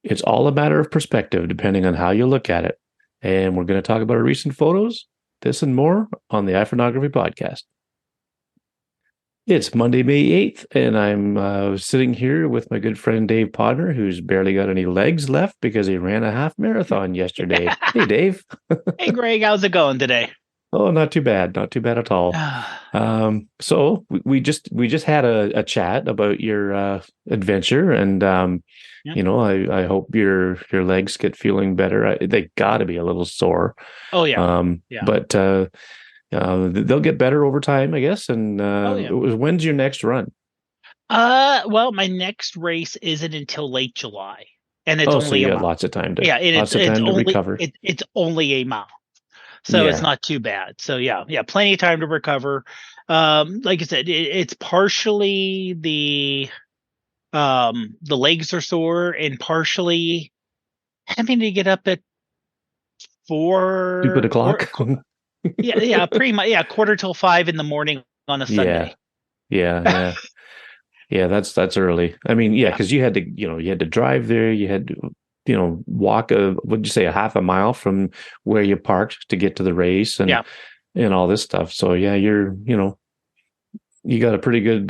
It's all a matter of perspective, depending on how you look at it. And we're going to talk about our recent photos, this and more on the iPhoneography podcast. It's Monday, May 8th, and I'm sitting here with my good friend Dave Podner, who's barely got any legs left because he ran a half marathon yesterday. Hey, Dave. Hey Greg, how's it going today? Oh, not too bad. Not too bad at all. So we just had a chat about your adventure, and Yeah. I hope your legs get feeling better. They got to be a little sore, Oh yeah. Yeah. but they'll get better over time, I guess. And Oh yeah. when's your next run? Well, my next race isn't until late July, and it's Oh, so only you a got mile. lots of time to Yeah, lots of time to recover. it's only a mile, so it's Yeah. not too bad. So yeah, plenty of time to recover. Like I said, it's partially the legs are sore, and partially having to get up at Stupid four o'clock. yeah, pretty much, yeah, quarter till 5 in the morning on a Yeah. Sunday. Yeah. Yeah, that's early. I mean, yeah, Yeah. because you had to drive there. You had to, walk what'd you say, a half a mile from where you parked to get to the race and Yeah. all this stuff. So yeah, you got a pretty good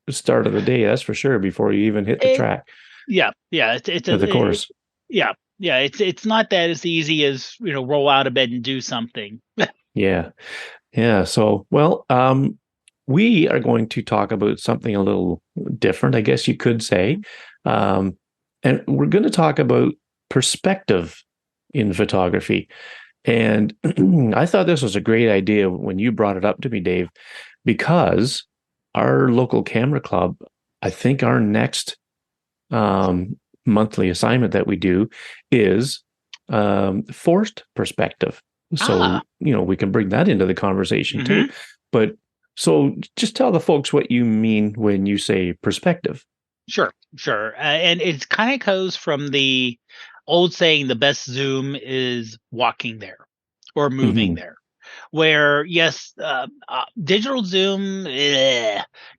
start of the day, that's for sure, before you even hit the It, track yeah, of the course. yeah, it's not that as easy as roll out of bed and do something. Yeah. Yeah. So, well, we are going to talk about something a little different, I guess you could say. Um, and we're going to talk about perspective in photography. And I thought this was a great idea when you brought it up to me, Dave, because our local camera club, I think our next monthly assignment that we do is forced perspective. So, Ah, we can bring that into the conversation too. hmm. But so just tell the folks what you mean when you say perspective. Sure. And it kind of goes from the old saying, the best zoom is walking there or moving Hmm. there. Where, yes, digital zoom,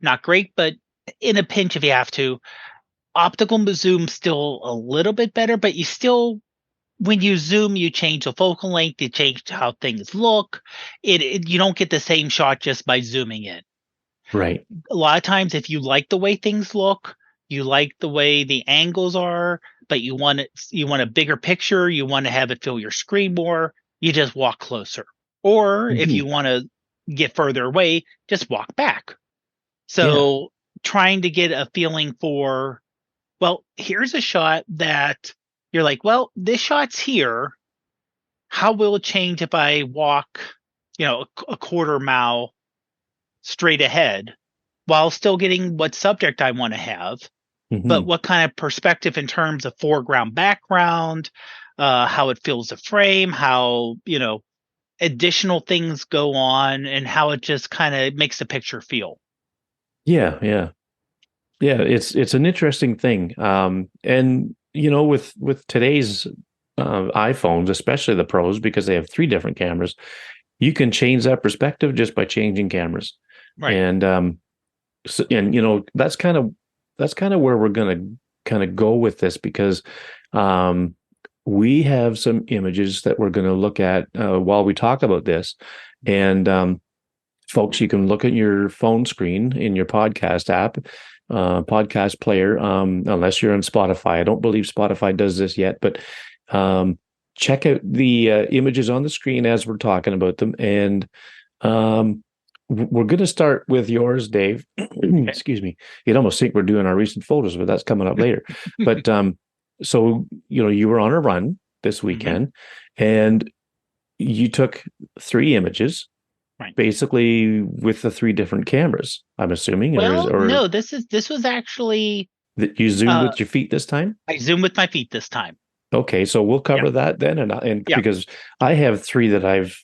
not great, but in a pinch if you have to. Optical zoom still a little bit better, but you still, when you zoom, you change the focal length, you change how things look. You don't get the same shot just by zooming in. Right. A lot of times, if you like the way things look, you like the way the angles are, but you want a bigger picture, you want to have it fill your screen more, you just walk closer. Or if Hmm. you want to get further away, just walk back. Yeah. So trying to get a feeling for, well, here's a shot that you're like, well, this shot's here. How will it change if I walk, a quarter mile straight ahead while still getting what subject I want to have, but Hmm. what kind of perspective in terms of foreground, background, how it fills the frame, how, additional things go on, and how it just kind of makes the picture feel. Yeah. Yeah. Yeah. It's an interesting thing. And with today's iPhones, especially the pros, because they have three different cameras, you can change that perspective just by changing cameras. Right. And that's kind of where we're going to kind of go with this, because um, we have some images that we're going to look at while we talk about this. And folks, you can look at your phone screen in your podcast app, podcast player, unless you're on Spotify. I don't believe Spotify does this yet, but check out the images on the screen as we're talking about them. And um, we're going to start with yours, Dave. Okay. Excuse me. You'd almost think we're doing our recent photos, but that's coming up later. But so you were on a run this Hmm. weekend, and you took three images, Right. basically with the three different cameras. I'm assuming, Well, or no, this was actually, that you zoomed uh with your feet this time. I zoomed with my feet this time. Okay, so we'll Yeah. cover that then, and Yeah. because I have three that I've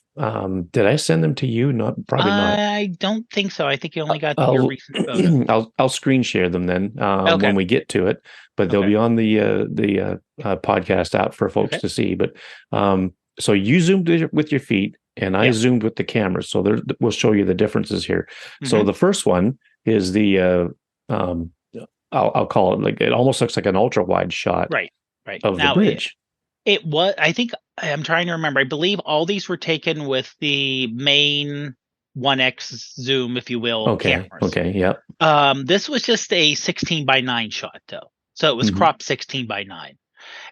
did I send them to you? Not probably not. I don't think so. I think you only got your I'll recent photo. I'll screen share them then Okay. when we get to it, but they'll Okay. be on the podcast app for folks Okay. to see. But so you zoomed with your feet, and I Yeah. zoomed with the camera. So we'll show you the differences here. So Hmm. the first one is the um, I'll call it, like, it almost looks like an ultra wide shot, Right. Right. of the Now bridge. it was, I think I'm trying to remember. I believe all these were taken with the main 1x zoom, if you will, Okay. cameras. Okay. Yep. This was just a 16 by 9 shot though. So it was Hmm. cropped 16 by 9.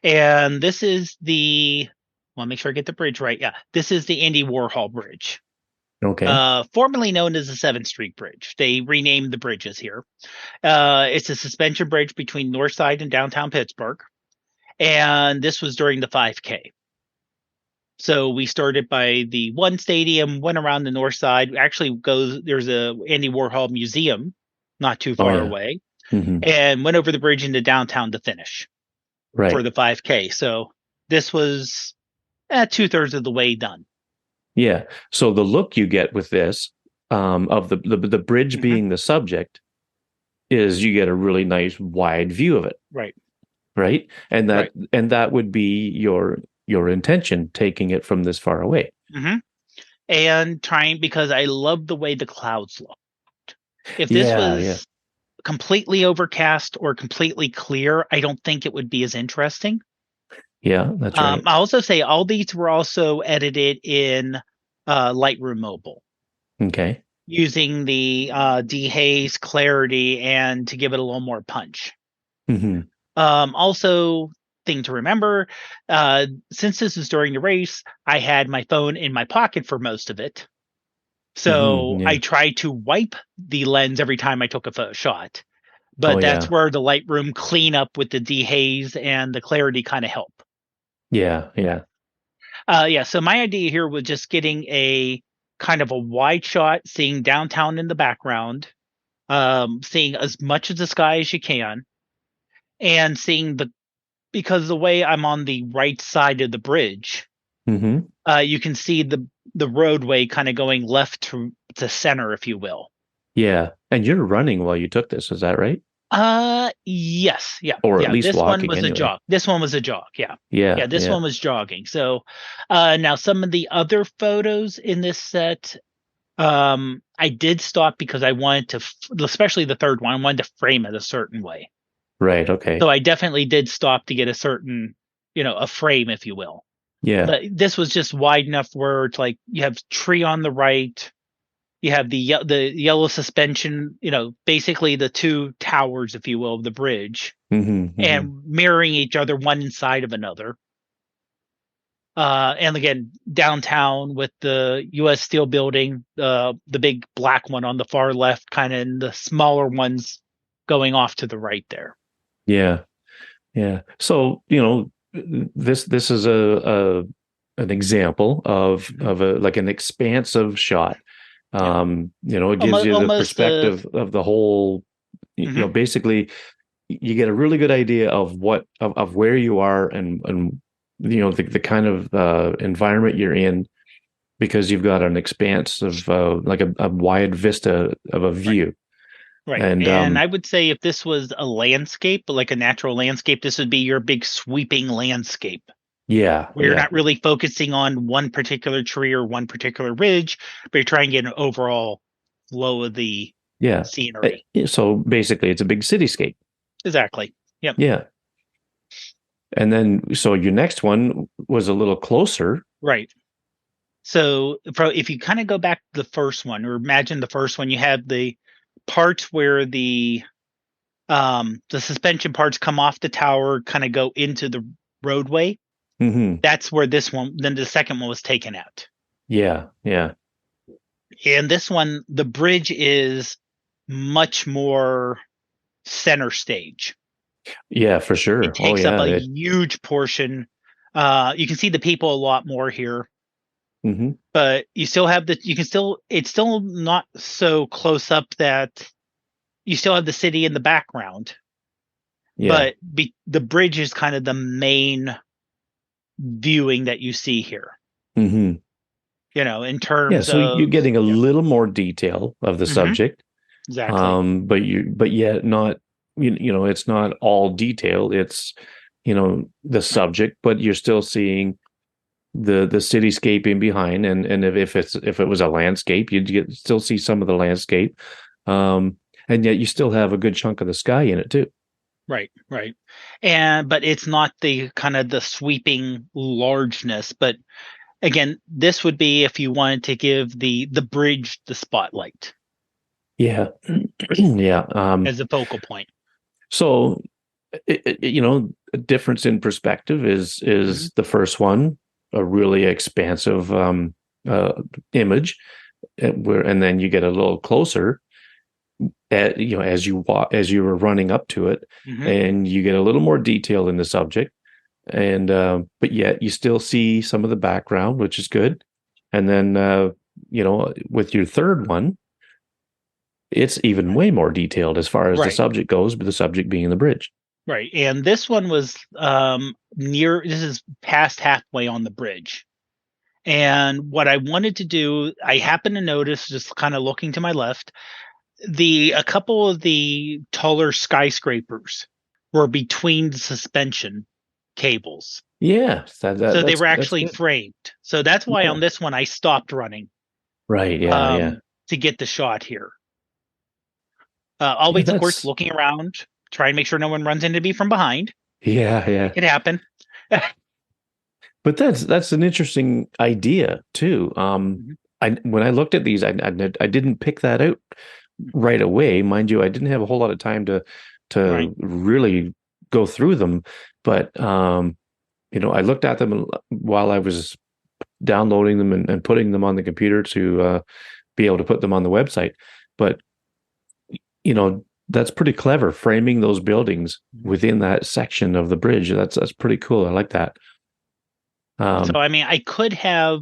And this is the, want to make sure I get the bridge right. Yeah. This is the Andy Warhol Bridge. Okay. Formerly known as the 7th Street Bridge. They renamed the bridges here. It's a suspension bridge between North Side and downtown Pittsburgh. And this was during the 5K. So we started by the one stadium, went around the north side. Actually, there's a Andy Warhol museum not too Oh far yeah. away, Hmm. and went over the bridge into downtown to finish for Right. the 5K. So this was 2/3 of the way done. Yeah. So the look you get with this, of the bridge Hmm. being the subject, is you get a really nice wide view of it, Right, right? right. And that would be your intention taking it from this far away. Hmm. And trying, because I love the way the clouds looked. If this Yeah. Yeah. was completely overcast or completely clear, I don't think it would be as interesting. Yeah. That's right. I also say all these were also edited in Lightroom Mobile Okay. using the dehaze, clarity, and to give it a little more punch. Hmm. Also, thing to remember, since this is during the race, I had my phone in my pocket for most of it. Hmm. So I Yeah. tried to wipe the lens every time I took a photo shot. Oh But that's yeah. where the Lightroom cleanup with the dehaze and the clarity kind of help. Yeah. Yeah. Yeah, so my idea here was just getting a kind of a wide shot, seeing downtown in the background, seeing as much of the sky as you can, and seeing because the way I'm on the right side of the bridge, Hmm. you can see the roadway kind of going left to center, if you will. Yeah. And you're running while you took this, is that right? Yes, yeah, Or at yeah. least This one walking was a anyway. jog. This one was a jog. Yeah, yeah. Yeah. This Yeah. one was jogging. So, now some of the other photos in this set, I did stop because I wanted to, especially the third one, I wanted to frame it a certain way. Right. Okay. So I definitely did stop to get a certain, a frame, if you will. Yeah. But this was just wide enough where it's like you have tree on the right, you have the yellow suspension, basically the two towers, if you will, of the bridge, Hmm. Hmm. and mirroring each other one inside of another. And again, downtown with the U.S. Steel building, the big black one on the far left, kind of, and the smaller ones going off to the right there. Yeah. Yeah. So, this is a an example Mhm. of a like an expansive shot. Yeah, It gives you the almost the. perspective of the whole, Mhm. basically you get a really good idea of of where you are and the kind of environment you're in because you've got an expanse of like a wide vista of a Right, view. right. And And I would say if this was a landscape, like a natural landscape, this would be your big sweeping landscape yeah, where you're yeah, not really focusing on one particular tree or one particular ridge, but you're trying to get an overall flow of the yeah. scenery. So basically it's a big cityscape. Exactly. Yep. Yeah. And then, so your next one was a little closer. Right. So if you kind of go back to the first one, or imagine the first one, you have the parts where the suspension parts come off the tower, kind of go into the roadway. Hmm. That's where this one, then the second one was taken out. Yeah, yeah, And this one, the bridge is much more center stage. yeah, for It sure. Oh, takes up yeah. a huge portion. You can see the people a lot more here, Hmm. but you still have it's still not so close up that you still have the city in the background, Yeah. but the bridge is kind of the main viewing that you see here, Hmm. in Yeah. terms So you're of. getting a Yeah. little more detail of the Hmm. subject, Exactly. but yet not, it's not all detail. It's, the Right. subject, but you're still seeing the cityscape in behind. And if it was a landscape, still see some of the landscape. And yet you still have a good chunk of the sky in it too. right. But it's not the kind of the sweeping largeness. But again, this would be if you wanted to give the bridge the spotlight Yeah. Yeah. as a focal point. So, a difference in perspective Hmm. is the first one, a really expansive uh, image, and then you get a little closer, as you walk, as you were running up to it, Hmm. and you get a little more detail in the subject, and but yet you still see some of the background, which is good. And then with your third one, it's even way more detailed as far as the Right. subject goes, but the subject being the bridge. Right. And this one was this is past halfway on the bridge. And what I wanted to do, I happened to notice just kind of looking to my left, a couple of the taller skyscrapers were between the suspension cables. Yeah, So they were that's actually good. framed. So that's why Yeah. on this one I stopped running Right. Yeah. Yeah. um to get the shot here. Yeah. Always, of course, That's looking around, try and make sure no one runs into me from behind. yeah. It Yeah. could happen. But that's an interesting idea too. Mhm. I when I looked at these, I didn't pick that out right away. Mind you, I didn't have a whole lot of time Right. to really go through them. But I looked at them while I was downloading them and putting them on the computer to be able to put them on the website. But that's pretty clever, framing those buildings Mhm. within that section of the bridge. That's pretty cool. I like that. So Um, I mean, I could have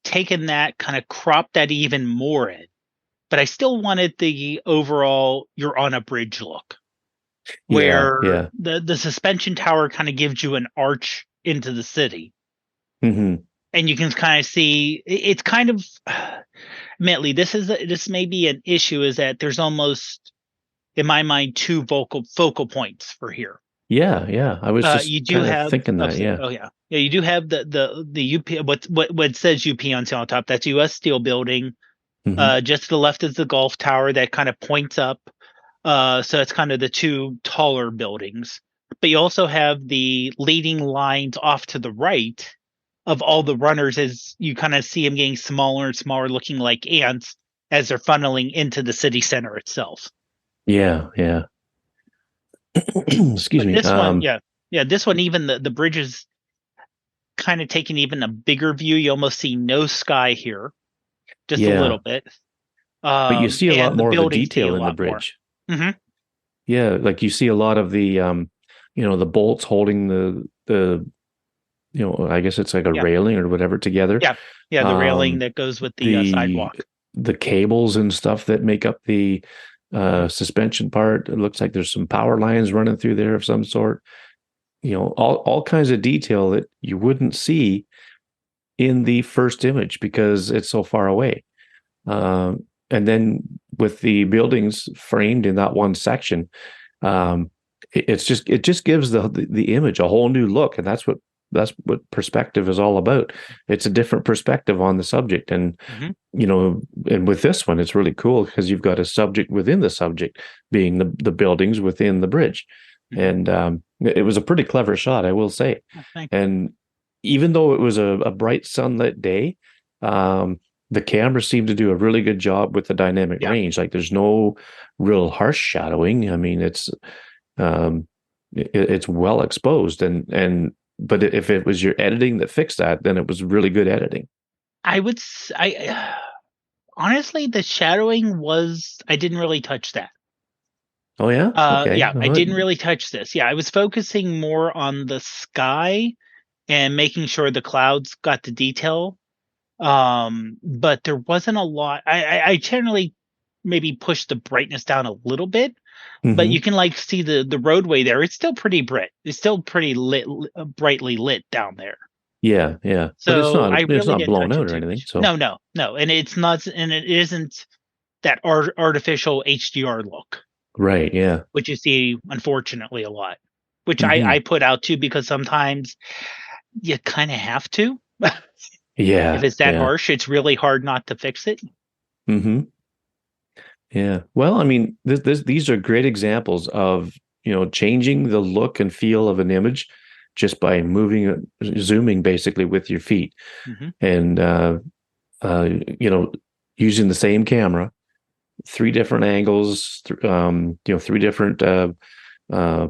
taken that, kind of cropped that even more in, but I still wanted the overall you're on a bridge look, yeah, where yeah. the suspension tower kind of gives you an arch into the city, Hmm. and you can kind of see it's kind of admittedly this may be an issue, is that there's almost in my mind two vocal focal points for here. Yeah, yeah. I was just You do kind of have thinking that. Yeah. oh yeah, you do have the UP, what says UP on top. That's US Steel Building. Hmm. Just to the left is the Gulf Tower that kind of points up. So it's kind of the two taller buildings. But you also have the leading lines off to the right of all the runners, as you kind of see them getting smaller and smaller, looking like ants as they're funneling into the city center itself. Yeah, yeah. Excuse But me. this one, yeah, this one, even the bridge is kind of taking even a bigger view. You almost see no sky here, just a Yeah. little bit. But you see a lot And the more of the buildings see detail a in the lot more. bridge. Hmm. Yeah, like you see a lot of the bolts holding I guess it's like a Yeah, railing or whatever together. yeah, yeah. The railing Um, that goes with the the sidewalk. the cables and stuff that make up the Hmm. suspension part. It looks like there's some power lines running through there of some sort. All kinds of detail that you wouldn't see in the first image because it's so far away. And then with the buildings framed in that one section, um, it just gives the image a whole new look, and that's what perspective is all about. It's a different perspective on the subject, and Hmm. and with this one, it's really cool because you've got a subject within the subject, being the buildings within the bridge, Hmm. and it was a pretty clever shot, I will say. Oh, thank you. And even though it was a bright sunlit day, the camera seemed to do a really good job with the dynamic Yeah, range. Like there's no real harsh shadowing. I mean, um, it's well exposed, and but if it was your editing that fixed that, then it was really good editing. I honestly, the shadowing was, I didn't really touch that. Oh yeah, okay. Yeah, I didn't really touch this. Yeah, I was focusing more on the sky and making sure the clouds got the detail. But there wasn't a lot. I generally maybe pushed the brightness down a little bit, but you Hmm. can like see the roadway there. It's still pretty bright. It's still pretty brightly lit down there. Yeah, yeah, but it's So not I it's really not didn't blown touch out it or too anything. much. So No, and it's not, and it isn't that artificial HDR look, right, yeah. which you see unfortunately a lot. Which I Hmm. put out too, because sometimes you kind of have to. If Yeah, it's that yeah. harsh, it's really hard not to fix it. Hmm. Yeah. Well, I mean, these are great examples of changing the look and feel of an image just by zooming basically with your feet, Hmm. and uh, you know, using the same camera, three different angles, three different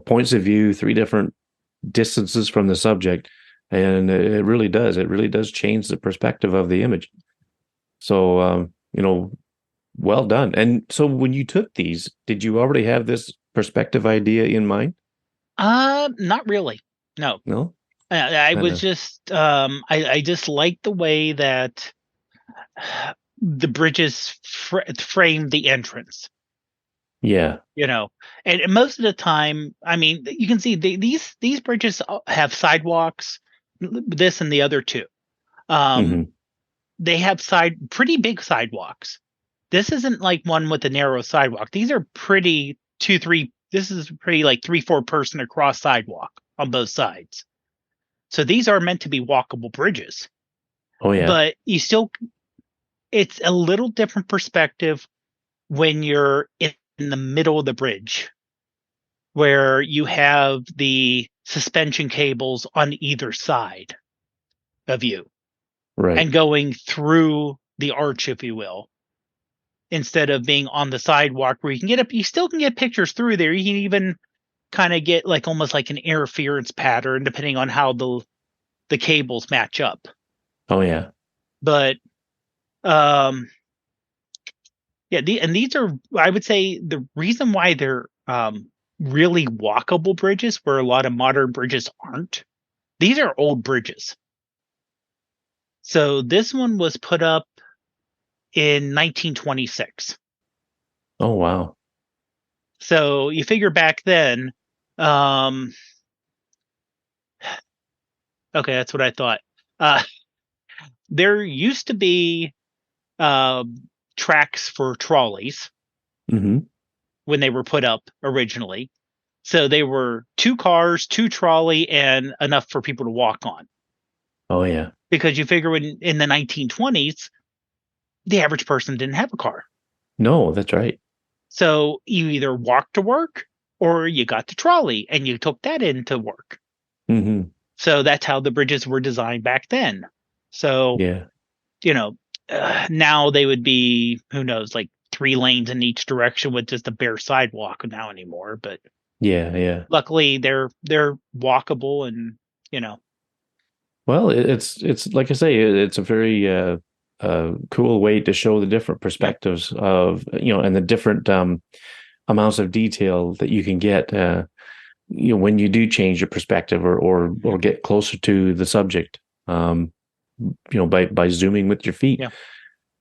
points of view, three different distances from the subject, and it really does change the perspective of the image. So, well done. And so, when you took these, did you already have this perspective idea in mind? Not really. No. No, I kind was of. just I just like the way that the bridges frame the entrance, Yeah. you know. And most of the time, I mean, you can see these bridges have sidewalks, this and the other two. Um, Hmm. they have pretty big sidewalks. This isn't like one with a narrow sidewalk. These are pretty two, three. This is pretty like 3, 4 person across sidewalk on both sides. So these are meant to be walkable bridges, Oh yeah. but it's a little different perspective when you're in the middle of the bridge, where you have the suspension cables on either side of you Right. and going through the arch, if you will, instead of being on the sidewalk where you still can get pictures through there. You can even kind of get like almost like an interference pattern depending on how the cables match up. Oh yeah. But um yeah, and these are, I would say, the reason why they're really walkable bridges where a lot of modern bridges aren't. These are old bridges. So this one was put up in 1926. Oh wow. So you figure back then, um, okay, that's what I thought. Uh, there used to be tracks for trolleys Hmm. when they were put up originally. So they were 2 cars, 2 trolley, and enough for people to walk on. Oh yeah. Because you figure when in the 1920s, the average person didn't have a car. No, that's right. So you either walked to work or you got the trolley and you took that into work. Hmm. So that's how the bridges were designed back then. So, Yeah. you know, now they would be, who knows, like 3 lanes in each direction with just a bare sidewalk now anymore. But Yeah. Yeah. luckily they're walkable and, you know, Well, it's like I say, it's a very cool way to show the different yeah. perspectives of, and the different amounts of detail that you can get, when you do change your perspective or Mhm. get closer to the subject, by zooming with your feet. Yeah.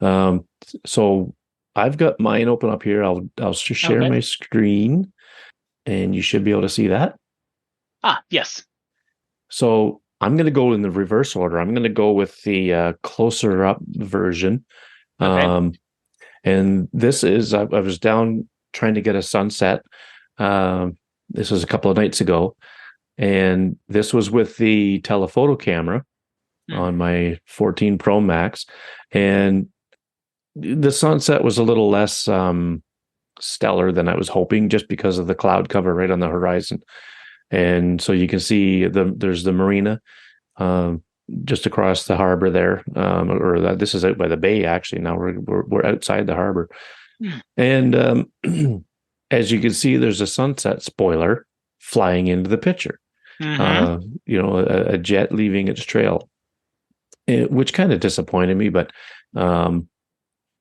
Um, so I've got mine open up here. I'll share Okay. my screen, and you should be able to see that. Ah, yes. So I'm going to go in the reverse order. I'm going to go with the closer up version. Okay. Um, and this is, I was down trying to get a sunset. Um, this was a couple of nights ago. And this was with the telephoto camera on Hmm. my 14 Pro Max. And the sunset was a little less stellar than I was hoping, just because of the cloud cover right on the horizon. And so you can see there's the marina um, just across the harbor there, this is out by the bay. Actually, now we're outside the harbor, and as you can see, there's a sunset spoiler flying into the picture. Hmm. A jet leaving its trail, which kind of disappointed me, but um,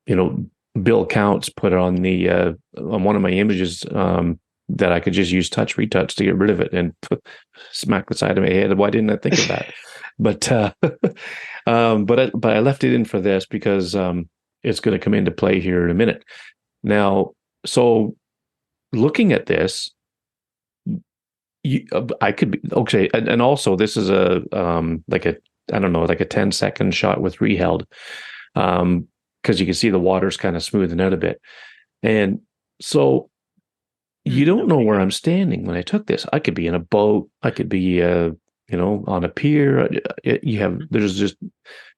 you know, Bill Counts put on the on one of my images that I could just use touch retouch to get rid of it and smack the side of my head. Why didn't I think of that? But but I left it in for this because it's going to come into play here in a minute. Now, so looking at this, I could be okay, and also this is a like a I don't know, like a 10-second shot with reheld, because you can see the water's kind of smoothing out a bit. And so you don't know Okay. where Good. I'm standing when I took this. I could be in a boat. I could be, on a pier. There's just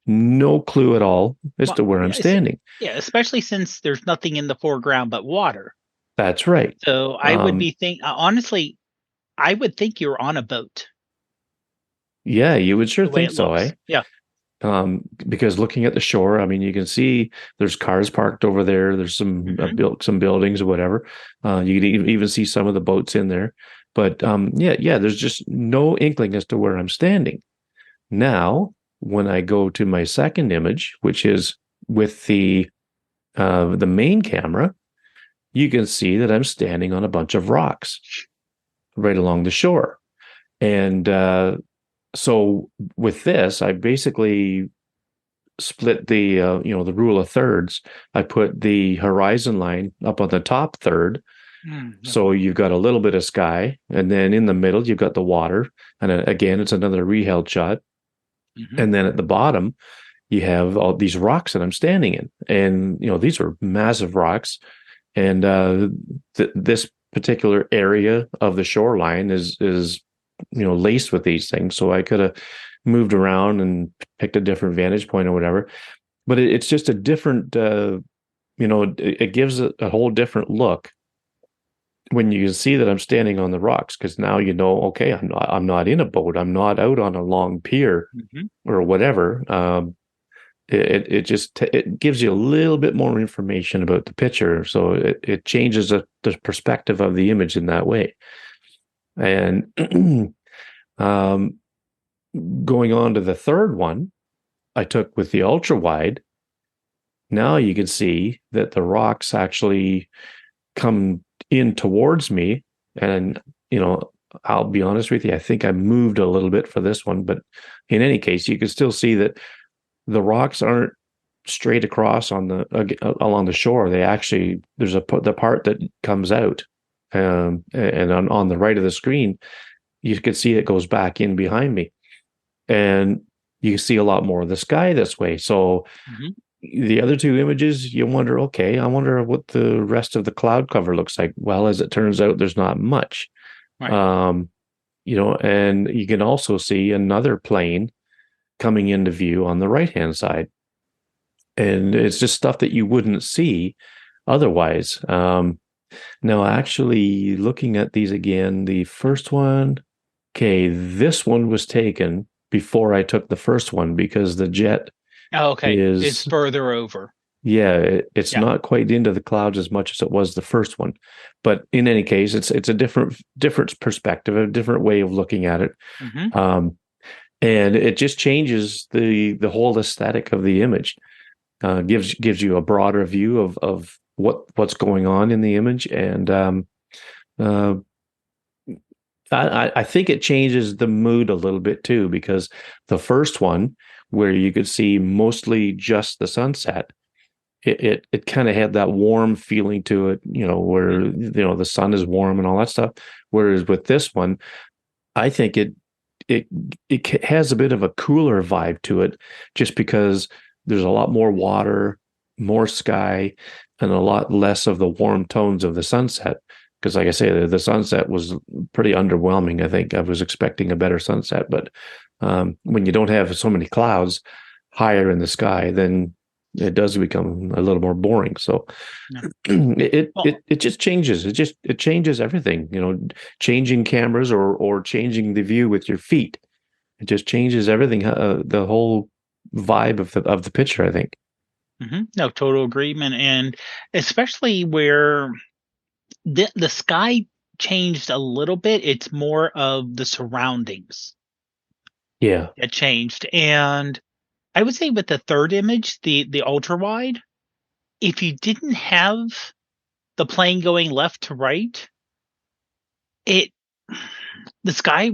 no clue at all as Well, to where I'm yeah, standing. yeah, especially since there's nothing in the foreground but water. That's right. So I would Um, be honestly. I would think you're on a boat, Yeah, you would sure the way think it so, looks. eh? Yeah. Because looking at the shore, I mean, you can see there's cars parked over there. There's some Hmm. some buildings or whatever. You can even see some of the boats in there. But yeah, there's just no inkling as to where I'm standing. Now, when I go to my second image, which is with the main camera, you can see that I'm standing on a bunch of rocks right along the shore. And so with this, I basically split the rule of thirds. I put the horizon line up on the top third, Mm-hmm. so you've got a little bit of sky, and then in the middle you've got the water, and again it's another reheld shot, and then at the bottom you have all these rocks that I'm standing in, and these are massive rocks, and this particular area of the shoreline is laced with these things. So I could have moved around and picked a different vantage point or whatever, but it's just a different it gives a whole different look when you see that I'm standing on the rocks, because now okay, I'm not in a boat, I'm not out on a long pier Hmm. or whatever. It just it gives you a little bit more information about the picture, so it changes the perspective of the image in that way. And um, going on to the third one I took with the ultra wide, now you can see that the rocks actually come in towards me. And, I'll be honest with you, I think I moved a little bit for this one, but in any case, you can still see that the rocks aren't straight across on along the shore. They actually, there's the part that comes out. And on the right of the screen, you can see it goes back in behind me. And you can see a lot more of the sky this way. So Hmm. the other two images, you wonder, okay, I wonder what the rest of the cloud cover looks like. Well, as it turns out, there's not much. Right. Um, and you can also see another plane coming into view on the right hand side. And it's just stuff that you wouldn't see otherwise. Now, actually, looking at these again, the first one, okay, this one was taken before I took the first one because the jet Oh, okay. It's is, further over. yeah, it's Yeah. not quite into the clouds as much as it was the first one. But in any case, it's a different perspective, a different way of looking at it. Hmm. Um, and it just changes the whole aesthetic of the image. Gives you a broader view of what's going on in the image, and uh, I think it changes the mood a little bit too, because the first one, where you could see mostly just the sunset, it kind of had that warm feeling to it, where the sun is warm and all that stuff. Whereas with this one, I think it it has a bit of a cooler vibe to it, just because there's a lot more water, more sky, and a lot less of the warm tones of the sunset. Because, like I say, the sunset was pretty underwhelming. I think I was expecting a better sunset, but when you don't have so many clouds higher in the sky, then it does become a little more boring. So Yeah. it Well, it it just changes. It changes everything. Changing cameras or changing the view with your feet. It just changes everything. The whole vibe of the picture, I think. no, total agreement. And especially where the sky changed a little bit, it's more of the surroundings Yeah. that changed. And I would say with the third image, the ultra wide, if you didn't have the plane going left to right, it the sky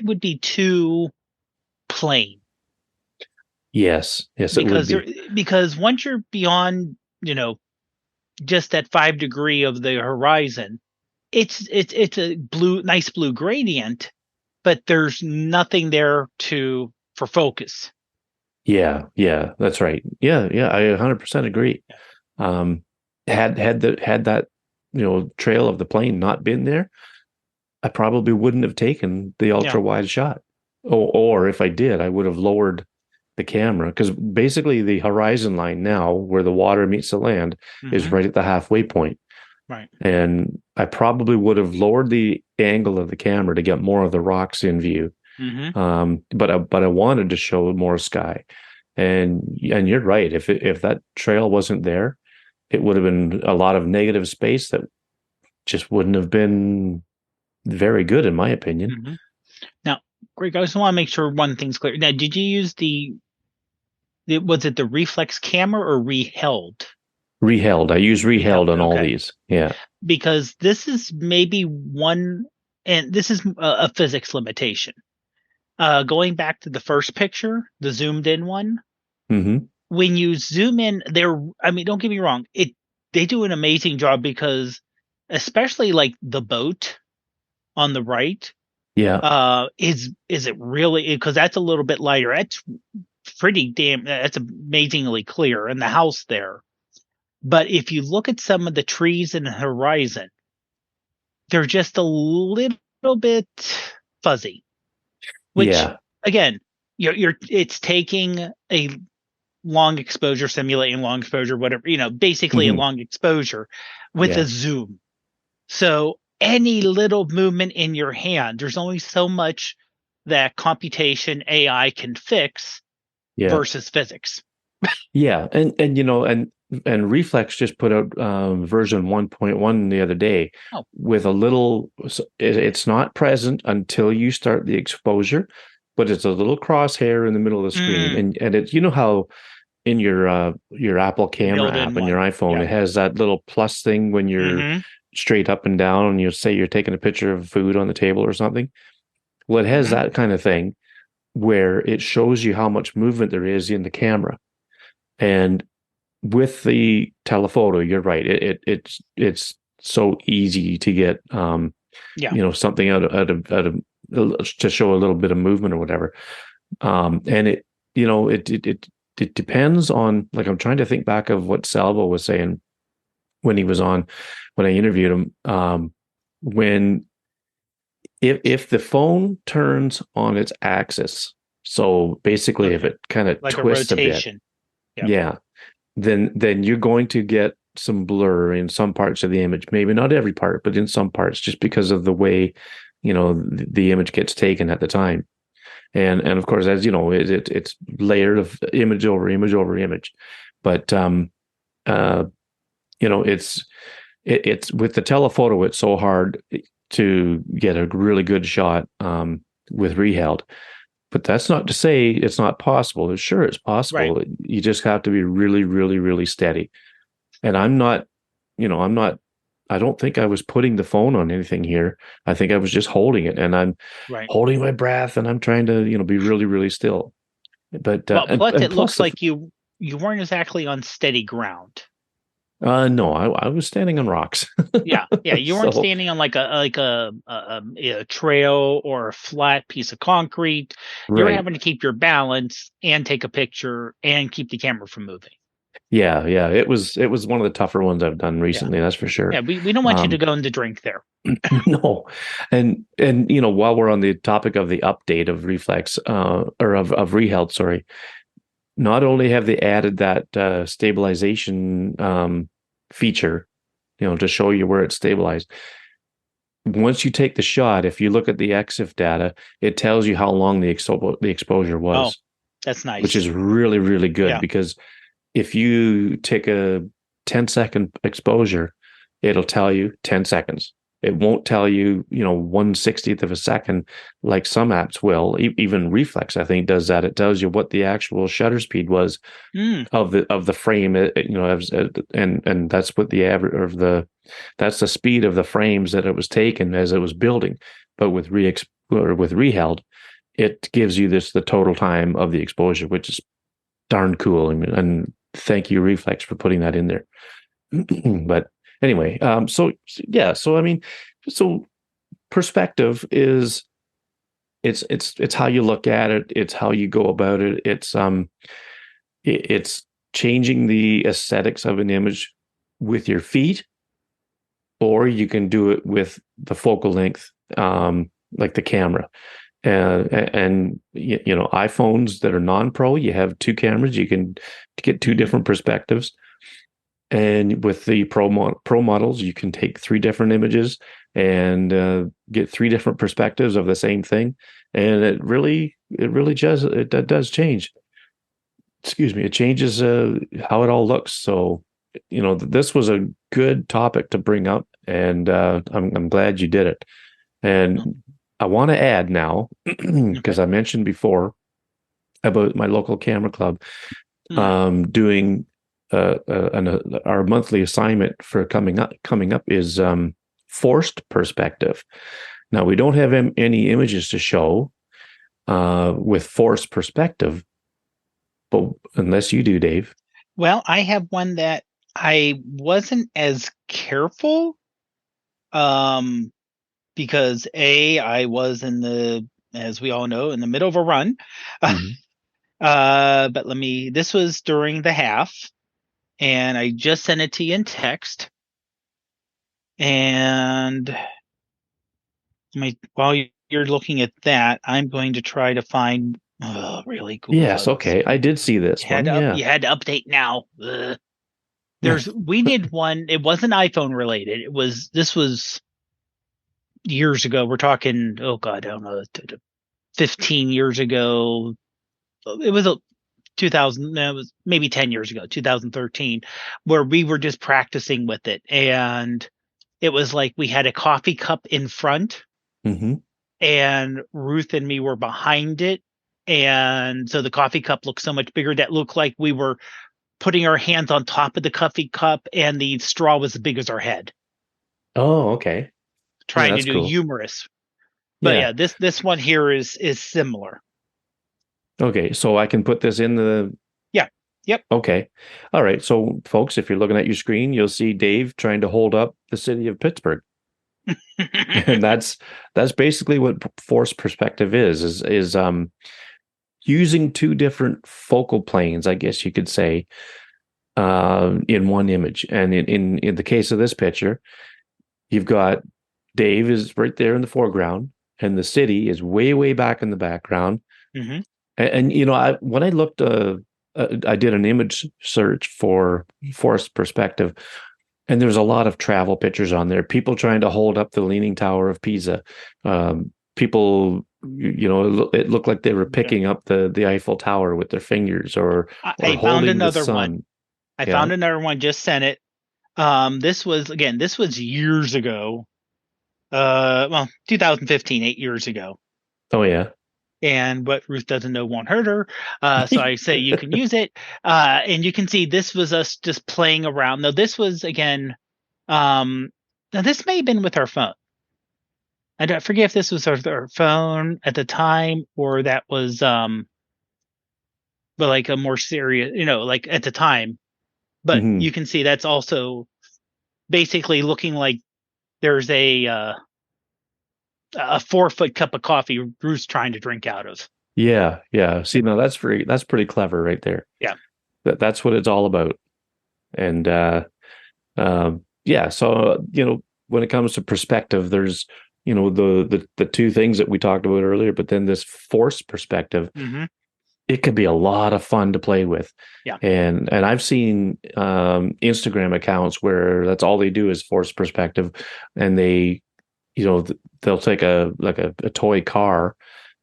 would be too plain Yes. Yes, it would because be. because once you're beyond, just that 5 degree of the horizon, it's a nice blue gradient, but there's nothing there to for focus. Yeah. Yeah. That's right. Yeah. Yeah. I 100% agree. Yeah. Um, had that trail of the plane not been there, I probably wouldn't have taken the Yeah. ultra wide shot. Or if I did, I would have lowered the camera, because basically the horizon line now, where the water meets the land, is Hmm. right at the halfway point. Right. And I probably would have lowered the angle of the camera to get more of the rocks in view. Mm-hmm. But I wanted to show more sky. And you're right. If that trail wasn't there, it would have been a lot of negative space that just wouldn't have been very good, in my opinion. Mm-hmm. Now, Greg, I just want to make sure one thing's clear. Now, did you use was it the reflex camera or reheld? Reheld. I use reheld Reheld. on all Okay. these. Yeah. Because this is maybe one, and this is a physics limitation. Going back to the first picture, the zoomed in one, Hmm. when you zoom in, I mean, don't get me wrong, they do an amazing job because, especially like the boat on the right, Yeah. is it really, because that's a little bit lighter. That's amazingly clear, and the house there. But if you look at some of the trees in the horizon, they're just a little bit fuzzy, which Yeah. again, it's taking a long exposure, simulating long exposure, whatever, basically a Hmm. long exposure with a Yeah. zoom. So any little movement in your hand, there's only so much that computation AI can fix Yeah. versus physics. Yeah. And Reflex just put out version 1.1 the other day Oh, with a little, it's not present until you start the exposure, but it's a little crosshair in the middle of the screen. mm, And it's, how in your Apple the camera app built-in on your one. iPhone, Yeah. it has that little plus thing when you're Mm-hmm. straight up and down and you say you're taking a picture of food on the table or something. Well, it has Mm-hmm. that kind of thing where it shows you how much movement there is in the camera. And with the telephoto, you're right. It's so easy to get Yeah. something to show a little bit of movement or whatever. And it depends on, like, I'm trying to think back of what Salvo was saying when he was on, when I interviewed him. When if the phone turns on its axis, so basically if Okay. it kind of Like a twists a bit, rotation. Yeah. yeah, then you're going to get some blur in some parts of the image. Maybe not every part, but in some parts, just because of the way the image gets taken at the time. And of course, as you know, it's layered of image over image over image. But uh, it's with the telephoto, it's so hard to get a really good shot with reheld. But that's not to say it's not possible. Sure, it's Right. possible. You just have to be really, really, really steady. And I'm not, I'm not. I don't think I was putting the phone on anything here. I think I was just holding it, and I'm Right. holding my breath, and I'm trying to, be really, really still. But Well, plus and it plus looks the like you weren't exactly on steady ground. no, I was standing on rocks. Yeah, yeah, you weren't So standing on like a trail or a flat piece of concrete. You were right. having to keep your balance and take a picture and keep the camera from moving. Yeah. It was one of the tougher ones I've done Yeah, recently, that's for yeah. sure. We don't want you to Um, go into drink there. no. And while we're on the topic of the update of Reflex, or of Reheld, sorry, not only have they added that stabilization feature, to show you where it's stabilized. Once you take the shot, if you look at the EXIF data, it tells you how long the exposure Oh, was, that's which nice. is really, really good Yeah. because if you take a 10-second exposure, it'll tell you 10 seconds. It won't tell you, 1/60th of a second like some apps will. Even Reflex, I think, does that. It tells you what the actual shutter speed was Mm, of the frame, and that's what the average of that's the speed of the frames that it was taken as it was building. But with Reheld, it gives you the total time of the exposure, which is darn cool. And thank you, Reflex, for putting that in there. But anyway, so yeah, so I mean, so perspective is it's how you look at it, it's how you go about it, it's changing the aesthetics of an image with your feet, or you can do it with the focal length, like the camera. And iPhones that are non-pro, you have two cameras, you can get two hmm. different perspectives. And with the pro models, you can take three different images and get three different perspectives of the same thing, and it does change. Excuse me, it changes how it all looks. So, this was a good topic to bring up, and I'm glad you did it. And I want to add now, Okay. because I mentioned before about my local camera club Hmm. doing our monthly assignment for coming up is forced perspective. Now we don't have any images to show with forced perspective, but unless you do, Dave. Well, I have one that I wasn't as careful, um, because I was as we all know, in the middle of a run. Mhm. But this was during the half, and I just sent it to you in text. And while you're looking at that, I'm going to try to find. Oh, really, Google Yes, Bugs. okay. I did see this one. Yeah. You had to update now. Ugh. We did one. It wasn't iPhone related. This was years ago. We're talking, oh God, I don't know, 15 years ago. It was a 2000, no, it was maybe 10 years ago, 2013, where we were just practicing with it. And it was like we had a coffee cup in front, Hmm. and Ruth and me were behind it. And so the coffee cup looked so much bigger that looked like we were putting our hands on top of the coffee cup, and the straw was as big as our head, Oh, okay. Yeah, trying to that's do cool. humorous. But Yeah. yeah, this one here is similar. Okay, so I can put this in the. Yeah. Yep. Okay. All right. So, folks, if you're looking at your screen, you'll see Dave trying to hold up the city of Pittsburgh. And that's basically what forced perspective is using two different focal planes, I guess you could say, in one image. And in the case of this picture, you've got Dave is right there in the foreground, and the city is way, way back in the background. Hmm. And when I looked, I did an image search for forced perspective, and there's a lot of travel pictures on there. People trying to hold up the Leaning Tower of Pisa. People, it looked like they were Yeah. picking up the Eiffel Tower with their fingers, or I found holding the another one. sun. I Yeah. found another one. Just sent it. This was years ago. Well, 2015, 8 years ago. Oh yeah. And what Ruth doesn't know won't hurt her. So I say you can use it. And you can see this was us just playing around. Now this was again. Um, Now this may have been with our phone. I don't forget if this was our phone at the time, or that was but like a more serious, like at the time. But Hmm. you can see that's also basically looking like there's a 4 foot cup of coffee Bruce trying to drink out of. Yeah, yeah. See, now that's pretty clever right there. Yeah. That's what it's all about. And yeah, so when it comes to perspective, there's the two things that we talked about earlier, but then this forced perspective, Hmm. it could be a lot of fun to play with. Yeah. And I've seen Instagram accounts where that's all they do is forced perspective, and they'll take a toy car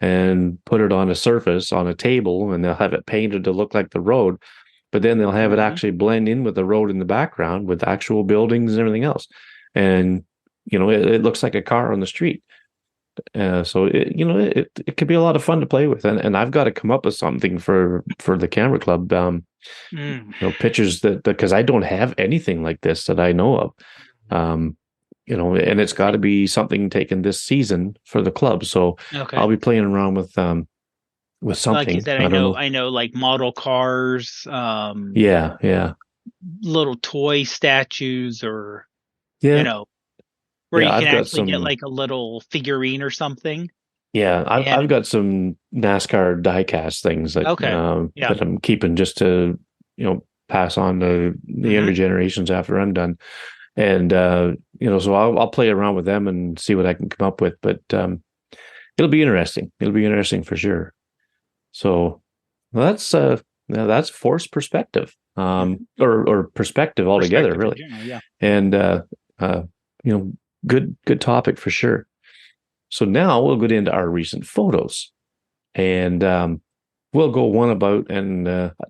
and put it on a surface on a table, and they'll have it painted to look like the road, but then they'll have it Hmm. actually blend in with the road in the background with actual buildings and everything else. And it looks like a car on the street. So it could be a lot of fun to play with, and I've got to come up with something for the camera club. Mm. Pictures that because I don't have anything like this that I know of. And it's got to be something taken this season for the club. So I'll Okay. be playing around with Like you something. said, I don't know. I know like model cars, Yeah, yeah, little toy statues, or you yeah, know, where yeah. you can I've got actually get some. like a little figurine or something. Yeah, And I've got some NASCAR diecast things okay. Yeah. that I'm keeping just to pass on to the Hmm. younger generations after I'm done. And so I'll play around with them and see what I can come up with. But it'll be interesting. It'll be interesting for sure. So well, that's forced perspective. or perspective altogether, Perspective in really. general, yeah. And uh, you know, good topic for sure. So now we'll get into our recent photos, and we'll go one about, and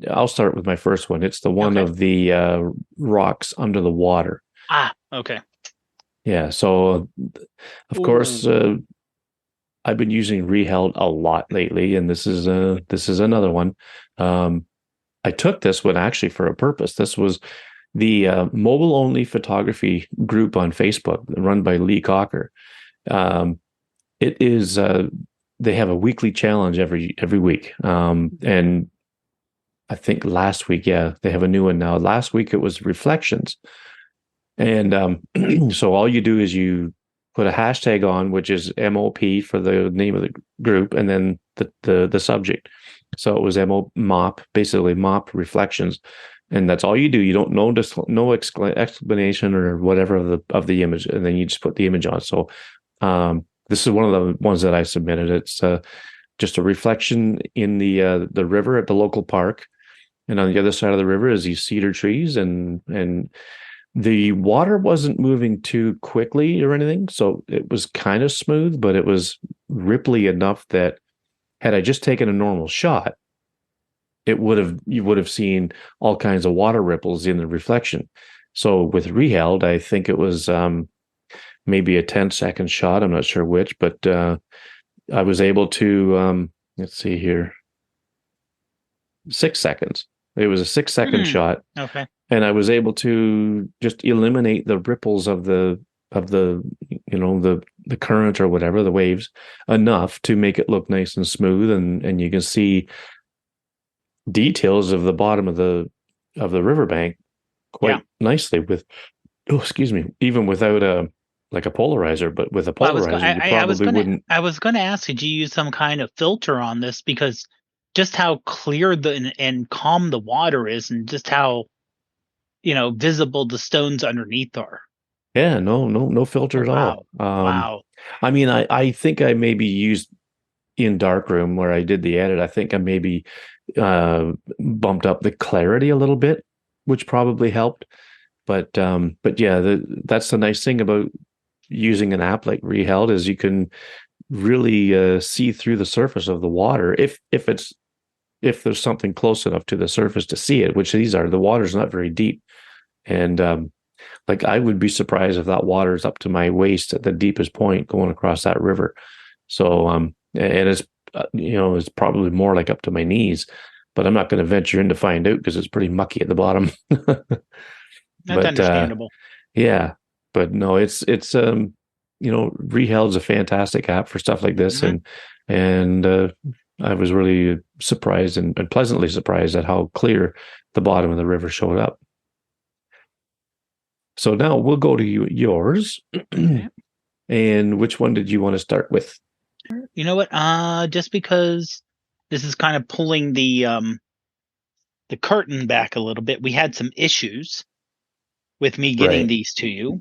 I'll start with my first one. It's the one Okay. of the rocks under the water. Ah, okay. Yeah. So of course, Ooh. I've been using Reheld a lot lately, and this is another one. Um, I took this one actually for a purpose. This was the mobile only photography group on Facebook run by Lee Cocker. Um, it is they have a weekly challenge every week, and I think last week, yeah, they have a new one now. Last week it was reflections, and so all you do is you put a hashtag on, which is MOP for the name of the group, and then the subject. So it was MOP, basically MOP reflections, and that's all you do. You don't know no explanation or whatever of the image, and then you just put the image on. So this is one of the ones that I submitted. It's just a reflection in the river at the local park, and on the other side of the river is these cedar trees, and the water wasn't moving too quickly or anything, so it was kind of smooth, but it was ripply enough that had I just taken a normal shot, you would have seen all kinds of water ripples in the reflection. So with Reheld, I think it was maybe a 10-second shot. I'm not sure which, but I was able to let's see here, 6 seconds. It was a 6 second Hmm. shot, Okay. and I was able to just eliminate the ripples of the the current or whatever, the waves, enough to make it look nice and smooth, and you can see details of the bottom of the riverbank Yeah. quite nicely with, oh, excuse me, even without a like a polarizer. But with a Well, polarizer you probably wouldn't. I was gonna ask, did you use some kind of filter on this? Because just how clear and calm the water is, and just how visible the stones underneath are. Yeah, no filter Oh, at all. wow. Wow. I mean, I think I maybe used in darkroom where I did the edit. I think I maybe bumped up the clarity a little bit, which probably helped. But yeah, that's the nice thing about using an app like Reheld is you can really see through the surface of the water if there's something close enough to the surface to see it, which these are. The water's not very deep, and like I would be surprised if that water is up to my waist at the deepest point going across that river. So and it's it's probably more like up to my knees, but I'm not going to venture in to find out because it's pretty mucky at the bottom. That's But understandable. yeah, but no, it's Reheld's a fantastic app for stuff like this, Hmm. and I was really surprised and pleasantly surprised at how clear the bottom of the river showed up. So now we'll go to yours. Okay. And which one did you want to start with? You know what? Just because this is kind of pulling the curtain back a little bit, we had some issues with me getting Right. these to you.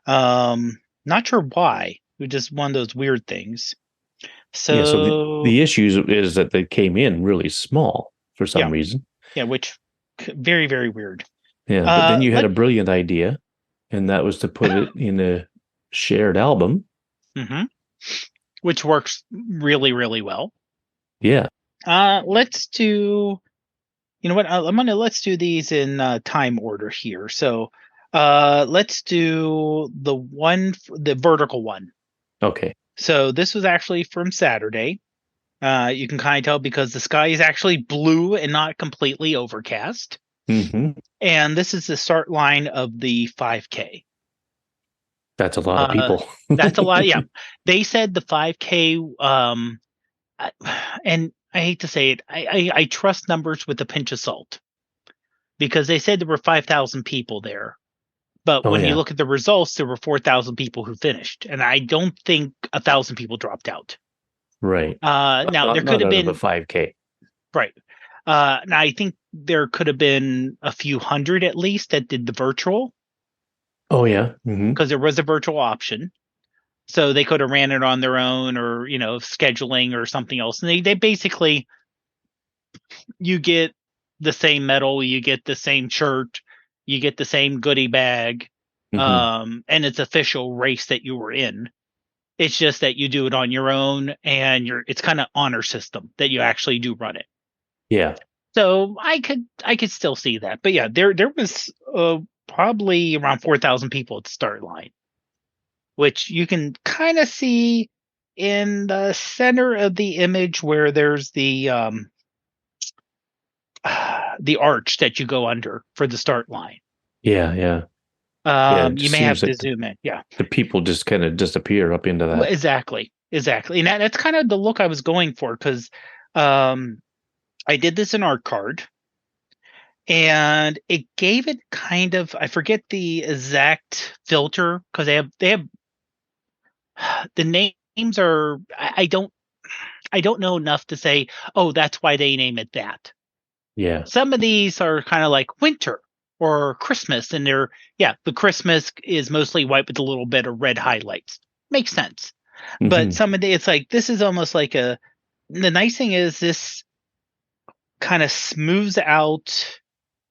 Not sure why. It was just one of those weird things. Yeah, so So the issues is that they came in really small for some yeah, reason. yeah, which very, very weird. Yeah, but then you had Let a brilliant idea, and that was to put it in a shared album. hmm which works really, really well. Yeah. Let's do. You know what? Let's do these in time order here. So, let's do the vertical one. Okay. So this was actually from Saturday. You can kind of tell because the sky is actually blue and not completely overcast. Hmm. And this is the start line of the 5K. That's a lot of Uh, people. that's a lot. Yeah, they said the 5K. I- and I hate to say it, I trust numbers with a pinch of salt because they said there were 5,000 people there. But Oh when you yeah. look at the results, there were 4,000 people who finished, and I don't think 1,000 people dropped out. Right. Now there could Not have out of a been 5K. right. Now I think there could have been a few hundred at least that did the virtual Oh yeah. Hmm. because there was a virtual option. So they could have ran it on their own or scheduling or something else. And they basically you get the same medal, you get the same shirt, you get the same goodie bag, Hmm. and it's official race that you were in. It's just that you do it on your own, and it's kind of honor system that you actually do run it. Yeah. So I could still see that. But yeah, there was probably around 4,000 people at the start line, which you can kind of see in the center of the image where there's the arch that you go under for the start line. Yeah. Yeah. Yeah. It You just may seems have to like zoom in. Yeah. the people just kind of disappear up into Well, that. exactly. And that's kind of the look I was going for, because um, I did this in art card, and it gave it kind of, I forget the exact filter, because they have the names are, I don't know enough to say, oh, that's why they name it that. Yeah. Some of these are kind of like winter or Christmas, and the Christmas is mostly white with a little bit of red highlights. Makes sense. But Hmm. some of it's like, this is almost like the nice thing is this kind of smooths out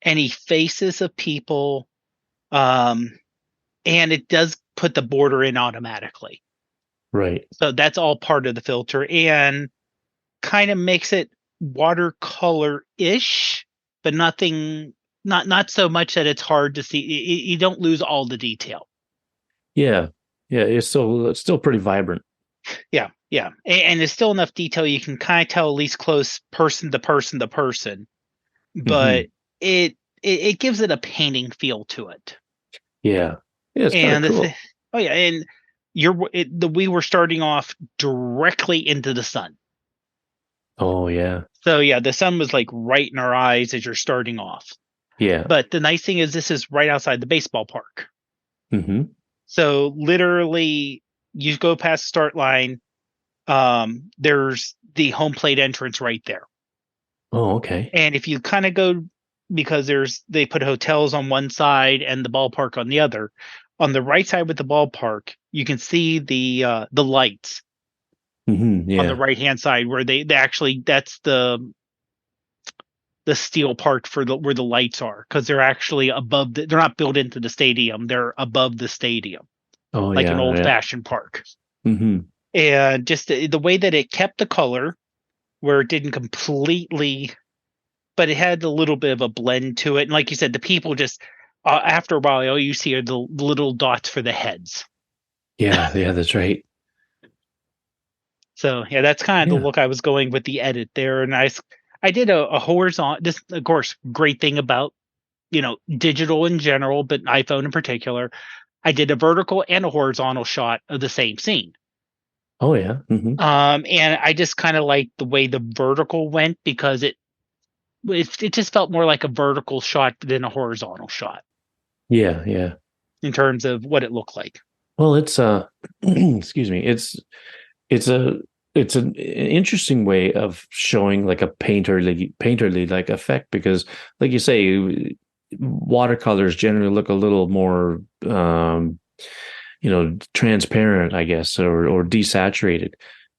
any faces of people, um, and it does put the border in automatically. Right. So that's all part of the filter, and kind of makes it watercolor-ish, but not so much that it's hard to see. You don't lose all the detail. Yeah. Yeah. It's still pretty vibrant. Yeah, and there's still enough detail you can kind of tell at least close person to person to person, but Hmm. it gives it a painting feel to it. Yeah. Yeah. It's kind of And cool. oh yeah, and we were starting off directly into the sun. Oh yeah. So yeah, the sun was like right in our eyes as you're starting off. Yeah. But the nice thing is this is right outside the baseball park. Hmm. So literally you go past the start line, there's the home plate entrance right there. Oh, okay. And if you kind of go, because they put hotels on one side and the ballpark on the other. On the right side with the ballpark, you can see the lights on the Yeah. right hand side where they actually, that's the steel part for where the lights are, because they're actually above they're not built into the stadium, they're above the stadium, Oh like an yeah. old Yeah. fashioned park. Hmm. And just the way that it kept the color, where it didn't completely, but it had a little bit of a blend to it. And like you said, the people just after a while, all you see are the little dots for the heads. Yeah. Yeah. That's right. So yeah, that's kind of the Yeah. look I was going with the edit there. And I did a horizontal. This, of course, great thing about digital in general, but iPhone in particular. I did a vertical and a horizontal shot of the same scene. Oh yeah. And I just kind of liked the way the vertical went, because it just felt more like a vertical shot than a horizontal shot Yeah. Yeah. in terms of what it looked like. Well, it's excuse me. It's a it's an interesting way of showing like a painterly like effect, because like you say, watercolors generally look a little more transparent, I guess, or desaturated.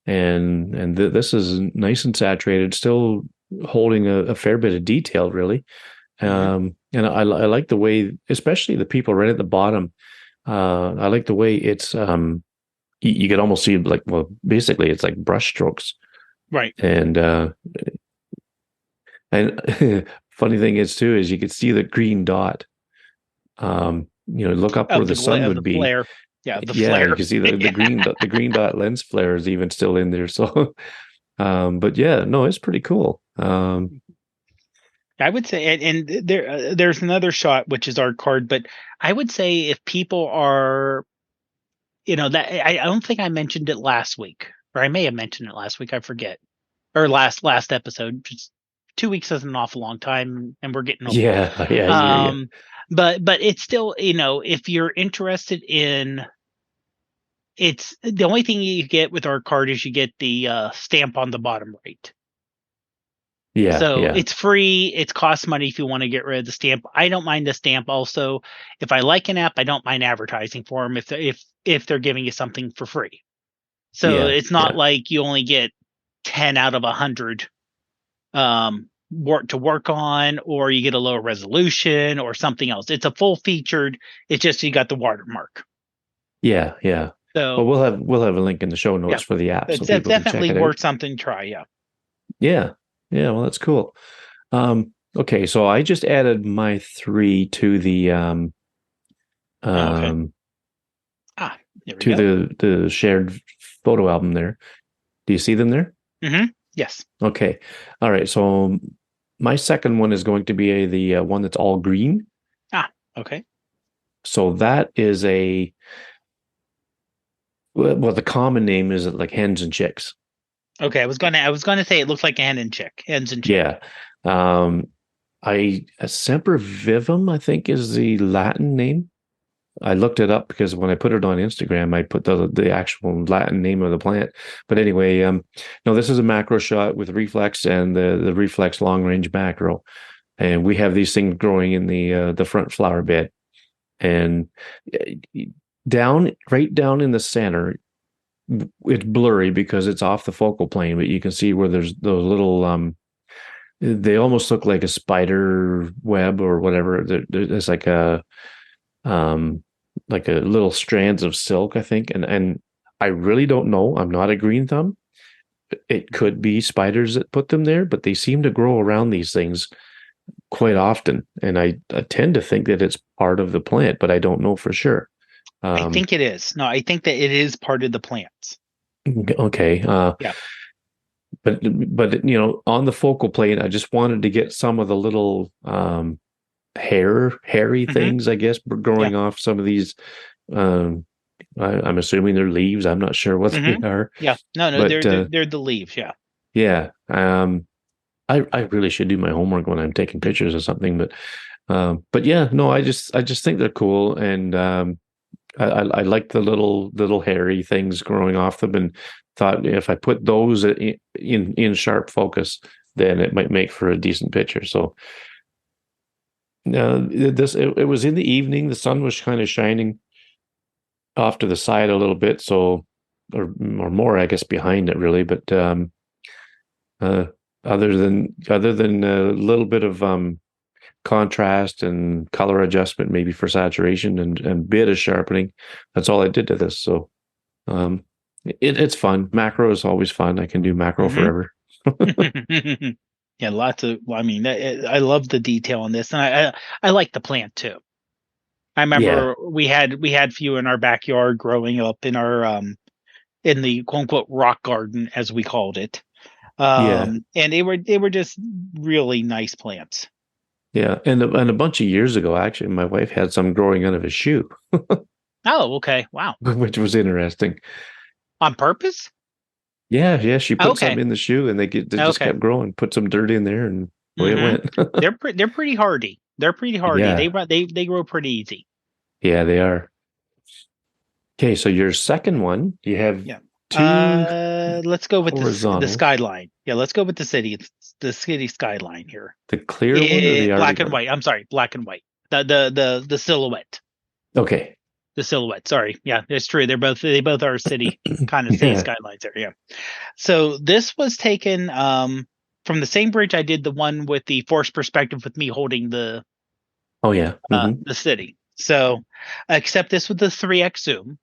And this is nice and saturated, still holding a fair bit of detail, really. Hmm. And I like the way, especially the people right at the bottom. I like the way it's you could almost see, like, well, basically it's like brush strokes. Right. And funny thing is too is you could see the green dot. Look up where the sun Of would the be. flare. Yeah, the Yeah, you flare. can see the green dot lens flare is even still in there. So, but yeah, no, it's pretty cool. I would say, and there's another shot which is our card, but I would say if people are, that I don't think I mentioned it last week, or I may have mentioned it last week. I forget, or last episode. Just 2 weeks is an awful long time, and we're getting old. Yeah, yeah, I hear you. Um, but it's still, if you're interested in, it's the only thing you get with our card is you get the stamp on the bottom right. Yeah, So yeah, it's free. It costs money if you want to get rid of the stamp. I don't mind the stamp. Also, if I like an app, I don't mind advertising for them if they're giving you something for free. So yeah, it's not yeah. like you only get 10 out of 100. work on, or you get a lower resolution or something else. It's a full featured. It's just you got the watermark. Yeah, yeah. Well, So we'll have a link in the show yeah, notes for the app so it's people can check definitely it out. worth something to try. Yeah. Yeah. Yeah, well, that's cool. Okay, so I just added my three Oh, okay. um Ah, there we to go. the shared photo album there. Do you see them there? Yes. Okay. All right. So my second one is going to be the one that's all green. Ah, okay. So that is well, the common name is like hens and chicks. Okay. I was gonna say it looks like a hen and chick. Hens and chick. Yeah. Um, Semper Vivum, I think, is the Latin name. I looked it up because when I put it on Instagram, I put the actual Latin name of the plant. But anyway, no, this is a macro shot with reflex and the reflex long range macro, and we have these things growing in the front flower bed, and right down in the center, it's blurry because it's off the focal plane, but you can see where there's those little they almost look like a spider web or whatever. There's um like a little strands of silk, I think, and I really don't know. I'm not a green thumb. It could be spiders that put them there, but they seem to grow around these things quite often, and I tend to think that it's part of the plant, but I don't know for sure. I Um, think it is. No, I think that it is part of the plants. okay, Yeah. but on the focal plane, I just wanted to get some of the little hairy hmm things, I guess, Yeah. growing off some of these. Um, I'm assuming they're leaves. I'm not sure what they hmm are, Yeah. No, no, but they're the leaves. Yeah. yeah, I really should do my homework when I'm taking pictures of something, but yeah, no, I just think they're cool, and I like the little hairy things growing off them, and thought if I put those in sharp focus, then it might make for a decent picture. So it was in the evening. The sun was kind of shining off to the side a little bit, so or more, I guess, behind it really. But uh, other than a little bit of contrast and color adjustment, maybe for saturation and bit of sharpening, that's all I did to this. So um, it's fun. Macro is always fun. I can do macro hmm forever. Yeah, lots of. I mean, I love the detail in this, and I like the plant too. I Yeah, remember we had few in our backyard growing up in our in the quote unquote rock garden as we called it. yeah, And they were just really nice plants. yeah. And a bunch of years ago, actually, my wife had some growing out of a shoe, Oh, okay. Wow. which was interesting. On purpose? Yeah, yeah. She put Okay. something in the shoe, and they just Okay. kept growing. Put some dirt in there, and away it hmm went. they're pretty hardy. They're pretty hardy. Yeah, They grow pretty easy. yeah, they are. Okay, so your second one, you have Yeah. two Let's go with the horizontals. skyline. Yeah, let's go with the city skyline here. The clear one or the Black Arctic and one? white. I'm sorry, black and white. The silhouette. Okay. The silhouette. Sorry. Yeah, it's true. They both are city kind of city Yeah. skylines there. Yeah. So this was taken from the same bridge I did the one with the forced perspective with me holding Oh yeah. the city. So except this with the 3x zoom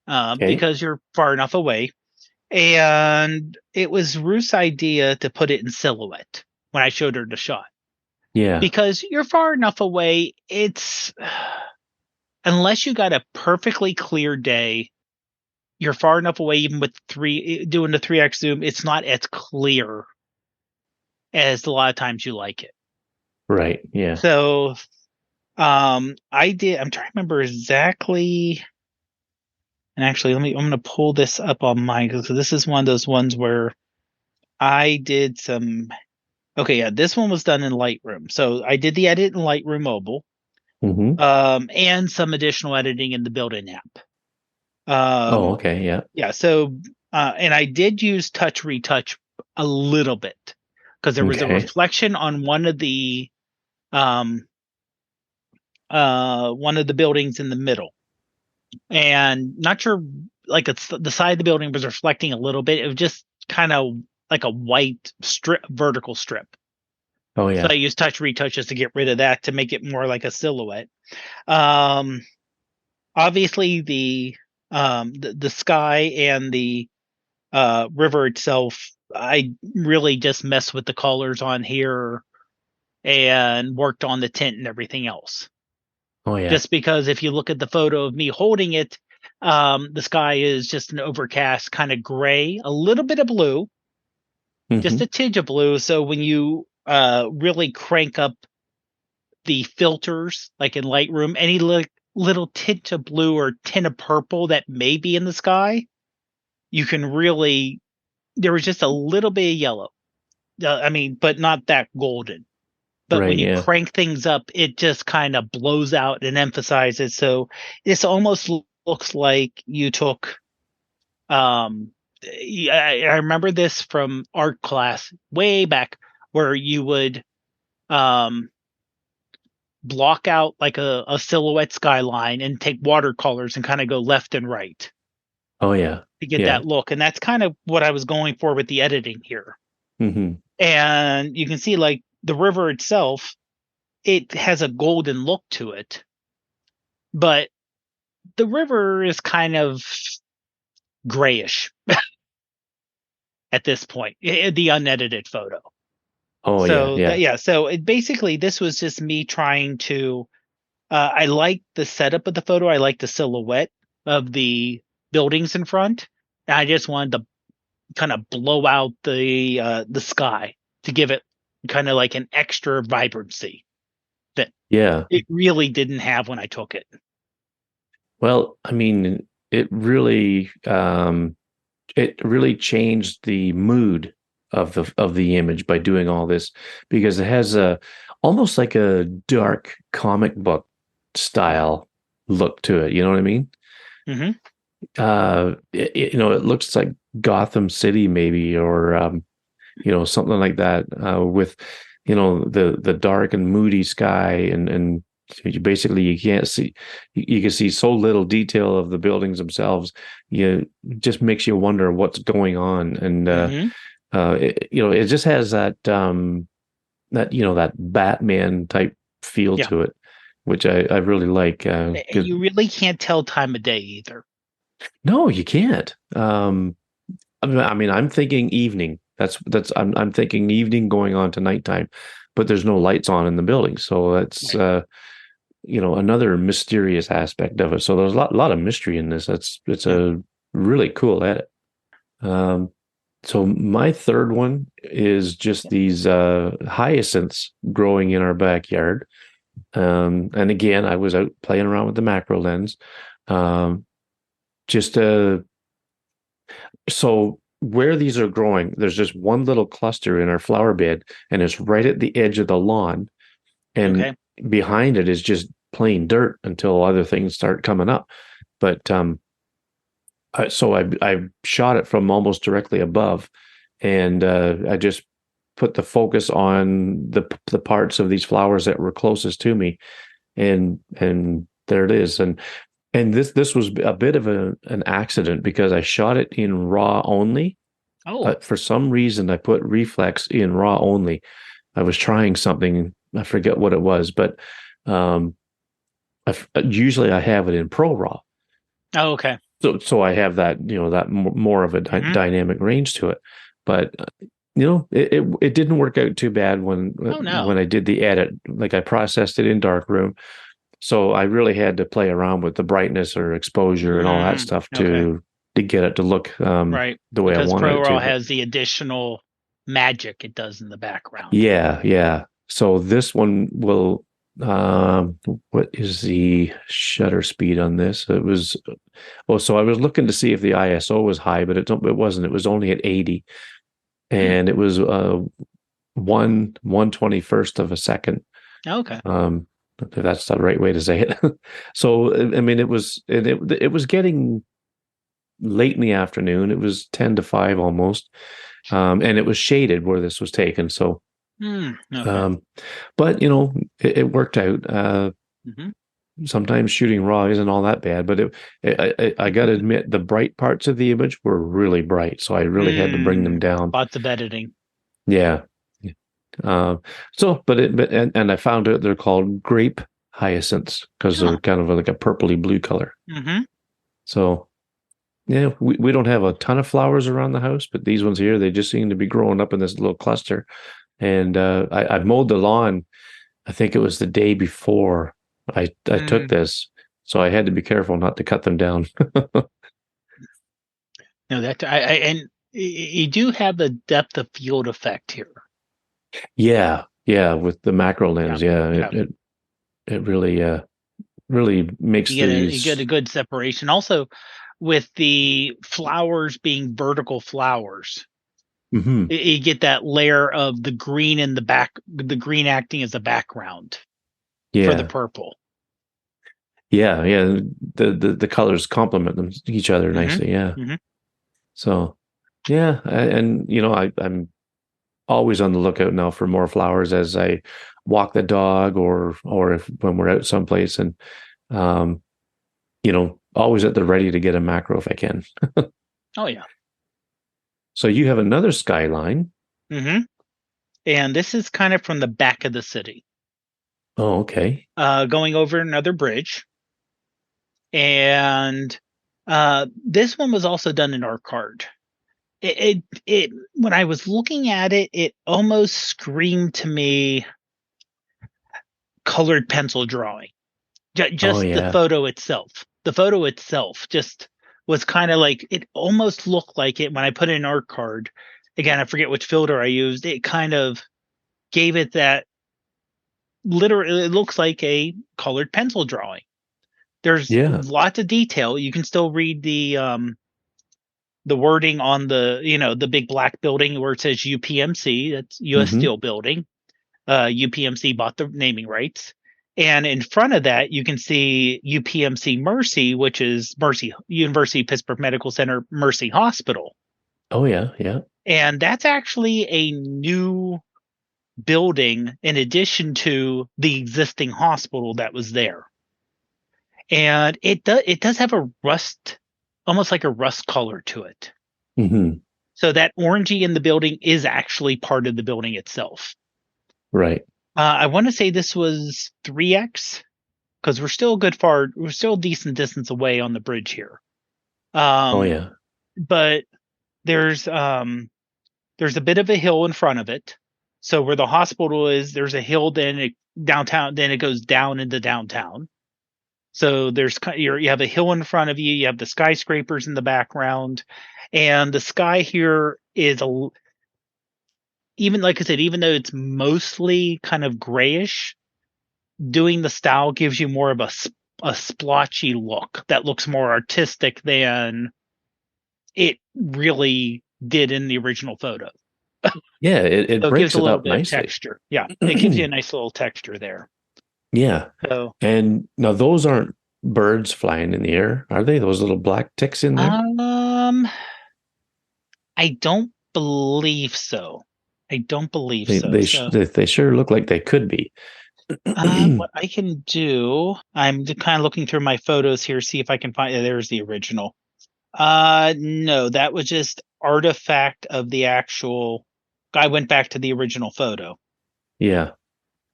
Okay. because you're far enough away. And it was Ruth's idea to put it in silhouette when I showed her the shot. Yeah. Because you're far enough away, it's unless you got a perfectly clear day, you're far enough away even with doing the 3x zoom, it's not as clear as a lot of times you like it. Right. Yeah. So I'm trying to remember exactly, and actually I'm gonna pull this up on mine because this is one of those ones where I did some. Okay, yeah, this one was done in Lightroom. So I did the edit in Lightroom Mobile, hmm and some additional editing in the built-in app. Oh, Um, okay. Yeah. yeah, so and I did use touch retouch a little bit because there was a Okay. reflection on um one of the buildings in the middle, and not sure, like it's the side of the building was reflecting a little bit. It was just kind of like a white strip, vertical strip. Oh So I yeah. use touch retouches to get rid of that to make it more like a silhouette. Um, Obviously the sky and the river itself, I really just messed with the colors on here and worked on the tint and everything else. Oh yeah. Just because if you look at the photo of me holding it, the sky is just an overcast kind of gray, a little bit of blue, just Hmm. a tinge of blue. So when you really crank up the filters, like in Lightroom, any little tint of blue or tint of purple that may be in the sky, you can really, there was just a little bit of yellow. I mean, but not that golden. But when Right. you Yeah. crank things up, it just kind of blows out and emphasizes. So this almost looks like you took. I remember this from art class way back, where you would um, block out like a silhouette skyline and take watercolors and kind of go left and right Oh yeah. to get Yeah. that look. And that's kind of what I was going for with the editing here. Hmm. And you can see like the river itself, it has a golden look to it, but the river is kind of grayish at this point, the unedited photo. Oh yeah. So that, Yeah. yeah, so it basically, this was just me trying to I like the setup of the photo. I like the silhouette of the buildings in front. And I just wanted to kind of blow out the sky to give it kind of like an extra vibrancy that Yeah. it really didn't have when I took it. Well, I mean, it really changed the mood of the image by doing all this because it has a almost like a dark comic book style look to it. You know what I mean? Hmm. It looks like Gotham City maybe, or something like that, with the dark and moody sky, and you can't see, you can see so little detail of the buildings themselves. You just makes you wonder what's going on, and Hmm. it just has that Batman type feel Yeah. to it, which I really like. And you really can't tell time of day either. No, you can't. I mean, I'm thinking evening. I'm thinking evening going on to nighttime, but there's no lights on in the building, so that's Right. another mysterious aspect of it. So there's a lot of mystery in this. It's Yeah. a really cool edit. Um, so my third one is just these hyacinths growing in our backyard. And again, I was out playing around with the macro lens. Um, just So where these are growing, there's just one little cluster in our flower bed, and it's right at the edge of the lawn. And Okay. behind it is just plain dirt until other things start coming up. But so I shot it from almost directly above, and I just put the focus on the parts of these flowers that were closest to me, and there it is. And this was a bit of an accident because I shot it in raw only. Oh. For some reason, I put reflex in raw only. I was trying something, I forget what it was, but um, usually I have it in pro raw. Oh, okay. So I have that, that more of a Hmm. dynamic range to it. But it didn't work out too bad Oh no. when I did the edit. Like I processed it in darkroom, so I really had to play around with the brightness or exposure and all that stuff Okay. to get it to look Right. the way I Because wanted it to. ProRAW But has the additional magic it does in the background. yeah, yeah. So this one will. What is the shutter speed on this? It was. Oh, so I was looking to see if the ISO was high, but it wasn't. It was only at 80, Hmm. and it was 1/121st of a second. Okay. Um, if that's the right way to say it. So I mean, it was getting late in the afternoon. It was 10 to 5 almost, and it was shaded where this was taken. So, Okay. um, but it worked out. Hmm. Sometimes shooting raw isn't all that bad, but I got to admit the bright parts of the image were really bright, so I really had to bring them down. Lots of editing. Yeah. Uh, but I found out they're called grape hyacinths because Huh. they're kind of like a purpley blue color. Mm-hmm. So yeah, we don't have a ton of flowers around the house, but these ones here, they just seem to be growing up in this little cluster. And I mowed the lawn. I think it was the day before I took Mm. this, so I had to be careful not to cut them down. No, that I and you do have the depth of field effect here. Yeah, yeah, with the macro Yeah, lens, yeah, yeah. it really makes You get a these. good separation. Also, with the flowers being vertical flowers, Mhm. you get that layer of the green in the back, the green acting as a background for the Yeah, purple. yeah. The colors complement them each other Mm-hmm. nicely. Yeah. Mm-hmm. So yeah, and I'm always on the lookout now for more flowers as I walk the dog or if when we're out someplace and um always at the ready to get a macro if I can. Oh yeah. So you have another skyline. Mm-hmm. And this is kind of from the back of the city, Oh, okay. going over another bridge. And this one was also done in art card. It when I was looking at it, it almost screamed to me colored pencil drawing. Oh Just the yeah. photo itself. The photo itself just was kind of like it almost looked like it when I put in an art card. Again, I forget which filter I used. It kind of gave it that literally it looks like a colored pencil drawing. There's Yeah. lots of detail. You can still read the wording on the big black building where it says UPMC, that's US Hmm. Steel Building. UPMC bought the naming rights. And in front of that, you can see UPMC Mercy, which is Mercy University Pittsburgh Medical Center Mercy Hospital. Oh yeah, yeah. And that's actually a new building in addition to the existing hospital that was there. And it does have a rust, almost like a rust color to it. Hmm. So that orangey in the building is actually part of the building itself. Right. I want to say this was 3x because we're still a decent distance away on the bridge here. Oh Um, yeah. but there's um, there's a bit of a hill in front of it. So where the hospital is, there's a hill, downtown, then it goes down into downtown. So you have a hill in front of you, you have the skyscrapers in the background, and the sky here is even like I said, even though it's mostly kind of grayish, doing the style gives you more of a splotchy look that looks more artistic than it really did in the original photo. Yeah, it So it gives breaks a it little up bit of nicely. texture. Yeah, it gives you a nice little texture there. Yeah. So, And now those aren't birds flying in the air, are they? Those little black ticks in there? um, I don't believe so. I don't believe They so. they sh- So, they sure look like they could be. what I can do, I'm kind of looking through my photos here, see if I can find. There's the original. No, that was just artifact of the actual. I went back to the original photo. Yeah.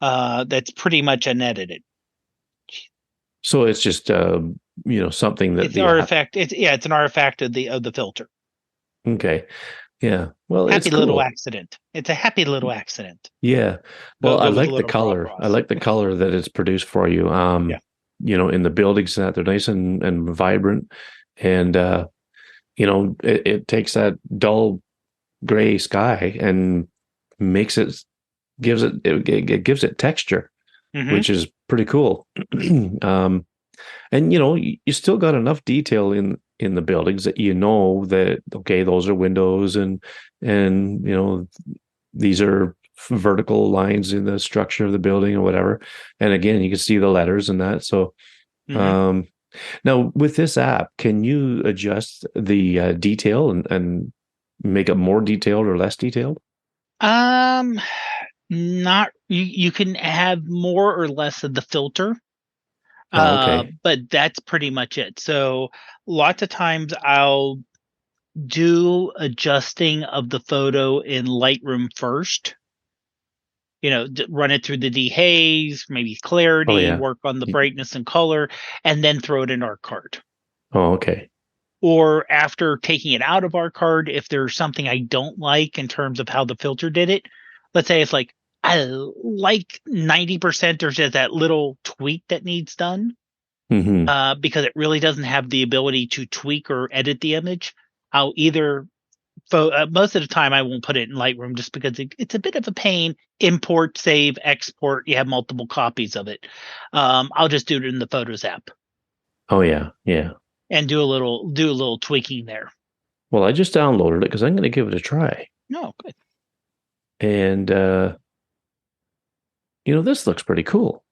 That's pretty much unedited. So it's just something that It's the app. artifact. It's an artifact of the filter. Okay. Yeah. Well, it's Happy little cool. accident. It's a happy little accident. Yeah. Well, I Goes a like the little draw color. I across. like the color that it's produced for you. Yeah. In the buildings that they're nice and vibrant. And it takes that dull gray sky and makes it it gives it texture, Mm-hmm. which is pretty cool. um, and you still got enough detail in the buildings that that okay, those are windows and these are vertical lines in the structure of the building or whatever. And again, you can see the letters and that. So Mm-hmm. um, now with this app, can you adjust the detail and make it more detailed or less detailed? Um, not you can have more or less of the filter. Oh, okay. But that's pretty much it. So lots of times I'll do adjusting of the photo in Lightroom first run it through the dehaze, maybe Oh clarity, yeah. work on the brightness and color, and then throw it in our card. Oh, okay. Or after taking it out of our card, if there's something I don't like in terms of how the filter did it, let's say it's like I like 90%, there's just that little tweak that needs done, Hmm. because it really doesn't have the ability to tweak or edit the image. I'll either most of the time I won't put it in Lightroom just because it's a bit of a pain. Import, save, export. You have multiple copies of it. I'll just do it in the Photos app Oh yeah. Yeah. and do a little tweaking there. Well, I just downloaded it because I'm going to give it a try. No, good. And this looks pretty cool.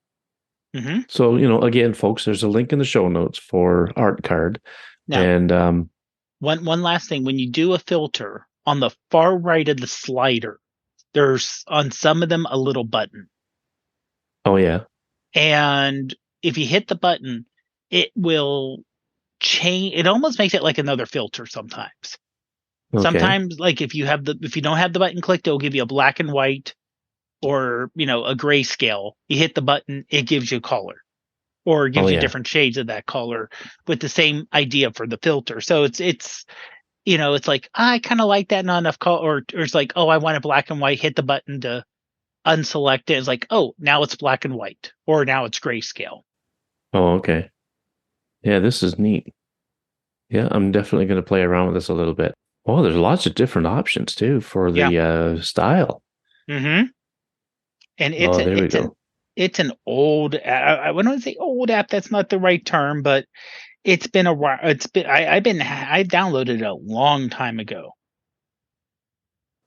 Hmm. So, again, folks, there's a link in the show notes for Art Card. Now, And one last thing: when you do a filter on the far right of the slider, there's on some of them a little button, oh yeah. and if you hit the button, it will change. It almost makes it like another filter sometimes. Okay. Sometimes, like if you don't have the button clicked, it'll give you a black and white or a grayscale. You hit the button, it gives you color, or it Oh gives you yeah. different shades of that color with the same idea for the filter. So it's like I kind of like that, not enough color, or it's like, oh, I want it black and white. Hit the button to unselect it. It's like, oh, now it's black and white, or now it's grayscale. Oh, okay. Yeah, this is neat. Yeah, I'm definitely going to play around with this a little bit. Oh, there's lots of different options too for Yeah. the style. Mm-hmm. And it's Oh, a, there we it's an go. it's an old. I wouldn't say old app. That's not the right term, but it's been a while. I downloaded it a long time ago.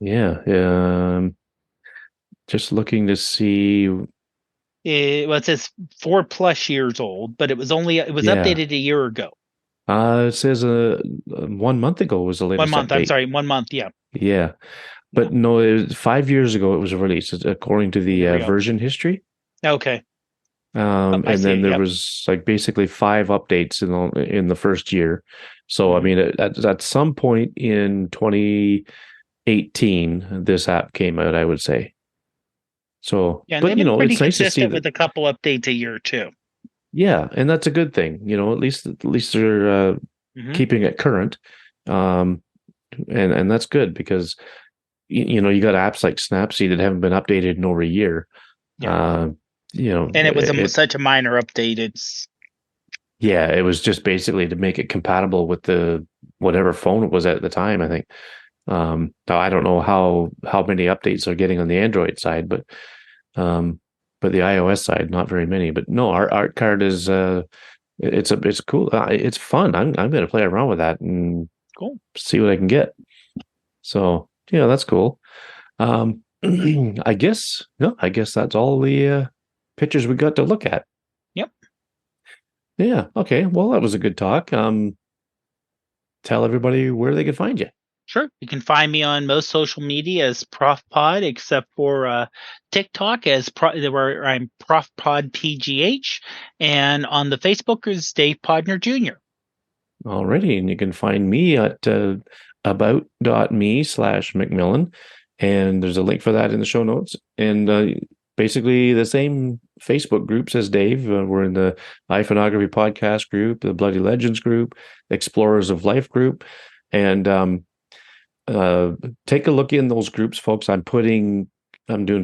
Yeah. Just looking to see. It says 4+ years old, but it was Yeah. updated a year ago. It says 1 month ago was the One latest month. I'm update. sorry, 1 month. Yeah, Yeah. yeah. But no, 5 years ago it was released, according to the Here we go. version history. Okay. Oh, I And see then it. there Yep. was like basically five updates in the first year. So I Mhm. mean, at some point in 2018, this app came out, I would say. So, Yeah, and but they've been pretty it's nice to see consistent that. with a couple updates a year too. Yeah, and that's a good thing. At least they're Hmm. keeping it current, um, and that's good because you got apps like Snapseed that haven't been updated in over a year. Yeah, Uh, and it was it such a minor update. It's Yeah, it was just basically to make it compatible with the whatever phone it was at the time, I think. Now I don't know how many updates are getting on the Android side, um, but the iOS side, not very many. But no, our art card is it's cool. It's fun. I'm going to play around with that and cool. see what I can get. So yeah, that's cool. Um, I guess no, I guess that's all the pictures we got to look at. Yep. Yeah. Okay. Well, that was a good talk. Tell everybody where they can find you. Sure. You can find me on most social media as Prof Pod, except for TikTok where I'm Prof Pod PGH, and on the Facebook is Dave Podner Jr. Alrighty, and you can find me at about.me/McMillan, and there's a link for that in the show notes. And basically the same Facebook groups as Dave. We're in the iPhoneography podcast group, the Bloody Legends group, Explorers of Life group, and uh, take a look in those groups, folks. I'm doing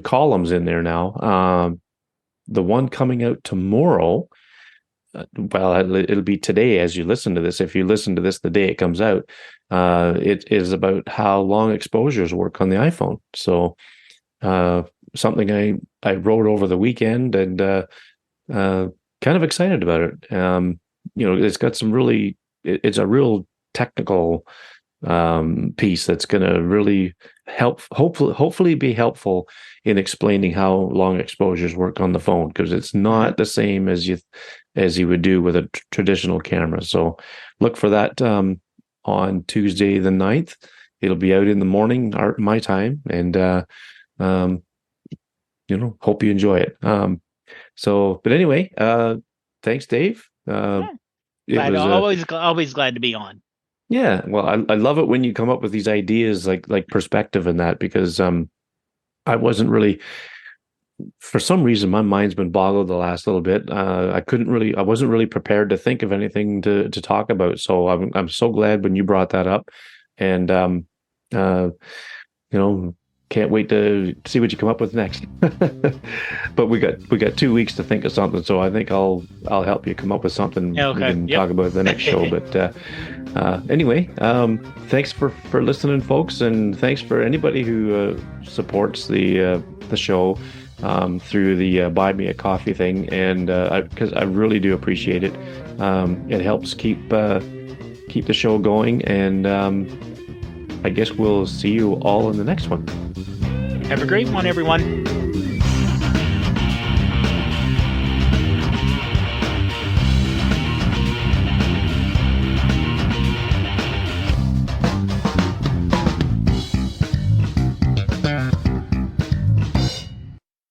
columns in there now. The one coming out tomorrow, well, it'll be today as you listen to this. If you listen to this the day it comes out, it is about how long exposures work on the iPhone. So something I wrote over the weekend and uh, kind of excited about it. It's got it's a real technical piece that's going to really hopefully be helpful in explaining how long exposures work on the phone, because it's Hmm. not the same as you would do with a traditional camera. So look for that on Tuesday the 9th. It'll be out in the morning, my time, and um, hope you enjoy it. But anyway, thanks, Dave. Yeah. It was a Always glad to be on. Yeah, well, I love it when you come up with these ideas like perspective in that, because I wasn't really for some reason, my mind's been boggled the last little bit. I wasn't really prepared to think of anything to talk about. So I'm so glad when you brought that up, and uh, you know, can't wait to see what you come up with next. But we got 2 weeks to think of something, so I think I'll help you come up with something Yeah, we okay. can Yep. talk about the next show. But anyway, thanks for listening, folks, and thanks for anybody who supports the show through the Buy Me a Coffee thing, and because I really do appreciate it. It helps keep the show going, and I guess we'll see you all in the next one. Have a great one, everyone.